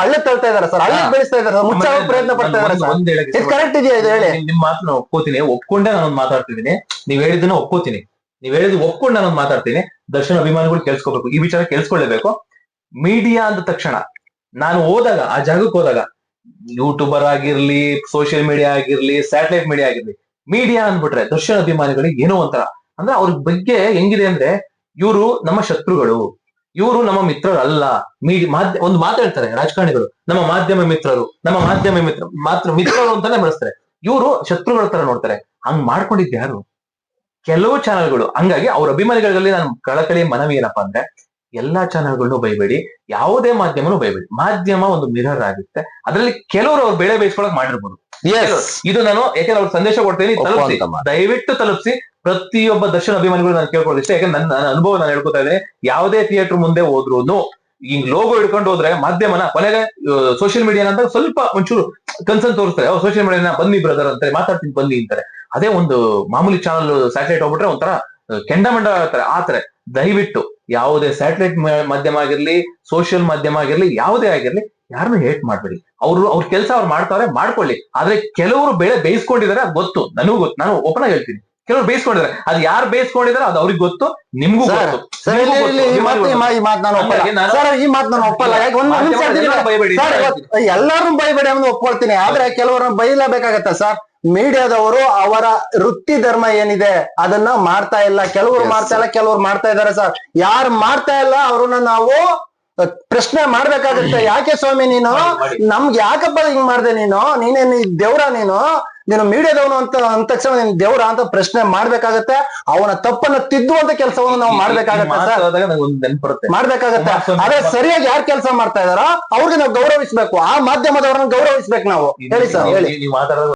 ಹಳ್ಳೆ ತಳ್ತಾ ಇದಾರೆ ಸರ್, ಹಳ್ಳೆ ಬೆಳೆಸ್ತಾ ಇದಾರೆ, ಮುಚ್ಚಾಗ ಪ್ರಯತ್ನ ಪಡ್ತಾ ಇದಾರೆ ಸರ್. ಇದು ಕರೆಕ್ಟ್ ಇದೆಯಾ? ಇದು ಹೇಳಿ. ನಿಮ್ ಮಾತನ್ನ ಒಪ್ಕೋತೀನಿ, ಒಪ್ಕೊಂಡೆ ನಾನು ಮಾತಾಡ್ತಿದ್ದೀನಿ. ನೀವ್ ಹೇಳಿದ್ದನ್ನ ಒಪ್ಕೋತೀನಿ, ನೀವ್ ಹೇಳಿದ್ ಒಪ್ಕೊಂಡು ನಾನು ಮಾತಾಡ್ತೀನಿ. ದರ್ಶನ್ ಅಭಿಮಾನಿಗಳು ಕೇಳಿಸ್ಕೋಬೇಕು, ಈ ವಿಚಾರ ಕೇಳಿಸ್ಕೊಳ್ಳೇಬೇಕು. ಮೀಡಿಯಾ ಅಂದ ತಕ್ಷಣ ನಾನು ಹೋದಾಗ, ಆ ಜಾಗಕ್ಕೆ ಹೋದಾಗ, ಯೂಟ್ಯೂಬರ್ ಆಗಿರ್ಲಿ, ಸೋಷಿಯಲ್ ಮೀಡಿಯಾ ಆಗಿರ್ಲಿ, ಸ್ಯಾಟಲೈಟ್ ಮೀಡಿಯಾ ಆಗಿರ್ಲಿ, ಮೀಡಿಯಾ ಅಂದ್ಬಿಟ್ರೆ ದರ್ಶನ್ ಅಭಿಮಾನಿಗಳಿಗೆ ಏನೋ ಒಂಥರ ಅಂದ್ರೆ ಅವ್ರ ಬಗ್ಗೆ ಹೆಂಗಿದೆ ಅಂದ್ರೆ ಇವರು ನಮ್ಮ ಶತ್ರುಗಳು, ಇವರು ನಮ್ಮ ಮಿತ್ರರಲ್ಲ. ಒಂದು ಮಾತಾಡ್ತಾರೆ ರಾಜಕಾರಣಿಗಳು, ನಮ್ಮ ಮಾಧ್ಯಮ ಮಿತ್ರರು ಮಿತ್ರರು ಅಂತಾನೆ ಬಳಸ್ತಾರೆ. ಇವರು ಶತ್ರುಗಳ ತರ ನೋಡ್ತಾರೆ. ಹಂಗ್ ಮಾಡ್ಕೊಂಡಿದ್ ಯಾರು? ಕೆಲವು ಚಾನೆಲ್ಗಳು. ಹಂಗಾಗಿ ಅವ್ರ ಅಭಿಮಾನಿಗಳಲ್ಲಿ ನಾನು ಕಳಕಳಿ ಮನವಿ ಏನಪ್ಪಾ ಅಂದ್ರೆ, ಎಲ್ಲಾ ಚಾನೆಲ್ಗಳನ್ನು ಬೈಬೇಡಿ, ಯಾವುದೇ ಮಾಧ್ಯಮನು ಬೈಬೇಡಿ. ಮಾಧ್ಯಮ ಒಂದು ಮಿರರ್ ಆಗುತ್ತೆ. ಅದ್ರಲ್ಲಿ ಕೆಲವರು ಅವ್ರು ಬೆಳೆ ಬೇಯಿಸ್ಕೊಳಕ್ ಮಾಡಿರ್ಬೋದು. ಇದು ನಾನು ಯಾಕಂದ್ರೆ ಅವ್ರ ಸಂದೇಶ ಕೊಡ್ತೀನಿ, ತಲುಪಿಸಿ, ದಯವಿಟ್ಟು ತಲುಪಿಸಿ. ಪ್ರತಿಯೊಬ್ಬ ದರ್ಶನ್ ಅಭಿಮಾನಿಗಳು ನಾನು ಕೇಳ್ಕೊಳ್ಳೋದು ಇಷ್ಟ. ಯಾಕಂದ್ರೆ ನನ್ನ ಅನುಭವ ನಾನು ಹೇಳ್ಕೊತಾ ಇದ್ದೇನೆ. ಯಾವುದೇ ಥಿಯೇಟರ್ ಮುಂದೆ ಹೋದ್ರು ಹಿಂಗ್ ಲೋಗೋ ಹಿಡ್ಕೊಂಡು ಹೋದ್ರೆ ಮಾಧ್ಯಮನ ಕೊನೆಗೆ ಸೋಷಿಯಲ್ ಮೀಡಿಯಾ ಅಂತ ಸ್ವಲ್ಪ ಒಂಚೂರು ಕನ್ಸರ್ನ್ ತೋರಿಸ್ತಾರೆ. ಸೋಷಿಯಲ್ ಮೀಡಿಯಾನ ಬನ್ನಿ ಬ್ರದರ್ ಅಂತಾರೆ, ಮಾತಾಡ್ತೀನಿ ಬನ್ನಿ ಅಂತಾರೆ. ಅದೇ ಒಂದು ಮಾಮೂಲಿ ಚಾನಲ್ ಸ್ಯಾಟಲೈಟ್ ಹೋಗ್ಬಿಟ್ರೆ ಒಂಥರ ಕೆಂಡಮಂಡ ಆಗ್ತಾರೆ. ಆತರ ದಯವಿಟ್ಟು ಯಾವುದೇ ಸ್ಯಾಟಲೈಟ್ ಮಾಧ್ಯಮ ಆಗಿರ್ಲಿ, ಸೋಷಿಯಲ್ ಮಾಧ್ಯಮ ಆಗಿರ್ಲಿ, ಯಾವುದೇ ಆಗಿರ್ಲಿ, ಯಾರನ್ನು ಹೇಟ್ ಮಾಡ್ಬೇಡಿ. ಅವ್ರ ಕೆಲಸ ಅವ್ರು ಮಾಡ್ತಾರೆ, ಮಾಡ್ಕೊಳ್ಳಿ. ಆದ್ರೆ ಕೆಲವರು ಬೆಳೆ ಬೇಯಿಸ್ಕೊಂಡಿದ್ದಾರೆ, ಗೊತ್ತು, ನನಗೂ ಗೊತ್ತು, ನಾನು ಓಪನ್ ಆಗಿ ಹೇಳ್ತೀನಿ. ಕೆಲವರು ಬೇಯಿಸ್ಕೊಂಡಿದ್ದಾರೆ, ಅದು ಯಾರು ಬೇಯಿಸ್ಕೊಂಡಿದ್ದಾರೆ ಅದು ಅವ್ರಿಗೆ ಗೊತ್ತು, ನಿಮ್ಗೂ ಗೊತ್ತು. ಎಲ್ಲರೂ ಬೈಬೇಡಿ ಅಂತ ಒಪ್ಕೊಳ್ತೀನಿ. ಆದ್ರೆ ಕೆಲವರನ್ನ ಬೈಲೇಬೇಕಾಗತ್ತೆ ಸರ್. ಮೀಡಿಯಾದವರು ಅವರ ವೃತ್ತಿ ಧರ್ಮ ಏನಿದೆ ಅದನ್ನ ಮಾಡ್ತಾ ಇಲ್ಲ. ಕೆಲವರು ಮಾಡ್ತಾ ಇಲ್ಲ, ಕೆಲವರು ಮಾಡ್ತಾ ಇದಾರೆ ಸರ್. ಯಾರು ಮಾಡ್ತಾ ಇಲ್ಲ ಅವ್ರನ್ನ ನಾವು ಪ್ರಶ್ನೆ ಮಾಡ್ಬೇಕಾಗತ್ತೆ. ಯಾಕೆ ಸ್ವಾಮಿ ನೀನು ನಮ್ಗೆ ಯಾಕಪ್ಪ ಹಿಂಗ್ ಮಾಡ್ದೆ? ನೀನೇನ್ ದೇವ್ರ? ನೀನು ಮೀಡಿಯಾದವನು ಅಂತ ಅಂದ ತಕ್ಷಣ ನೀನ್ ದೇವ್ರ ಅಂತ ಪ್ರಶ್ನೆ ಮಾಡ್ಬೇಕಾಗತ್ತೆ. ಅವನ ತಪ್ಪನ್ನ ತಿದ್ದುವಂತ ಕೆಲಸವನ್ನು ನಾವು ಮಾಡ್ಬೇಕಾಗತ್ತೆ ಸರ್, ಮಾಡ್ಬೇಕಾಗತ್ತೆ. ಆದ್ರೆ ಸರಿಯಾಗಿ ಯಾರು ಕೆಲಸ ಮಾಡ್ತಾ ಇದಾರೋ ಅವ್ರಿಗೆ ನಾವು ಗೌರವಿಸ್ಬೇಕು. ಆ ಮಾಧ್ಯಮದವ್ರನ್ನ ಗೌರವಿಸ್ಬೇಕು ನಾವು. ಹೇಳಿ ಸರ್, ಹೇಳಿ.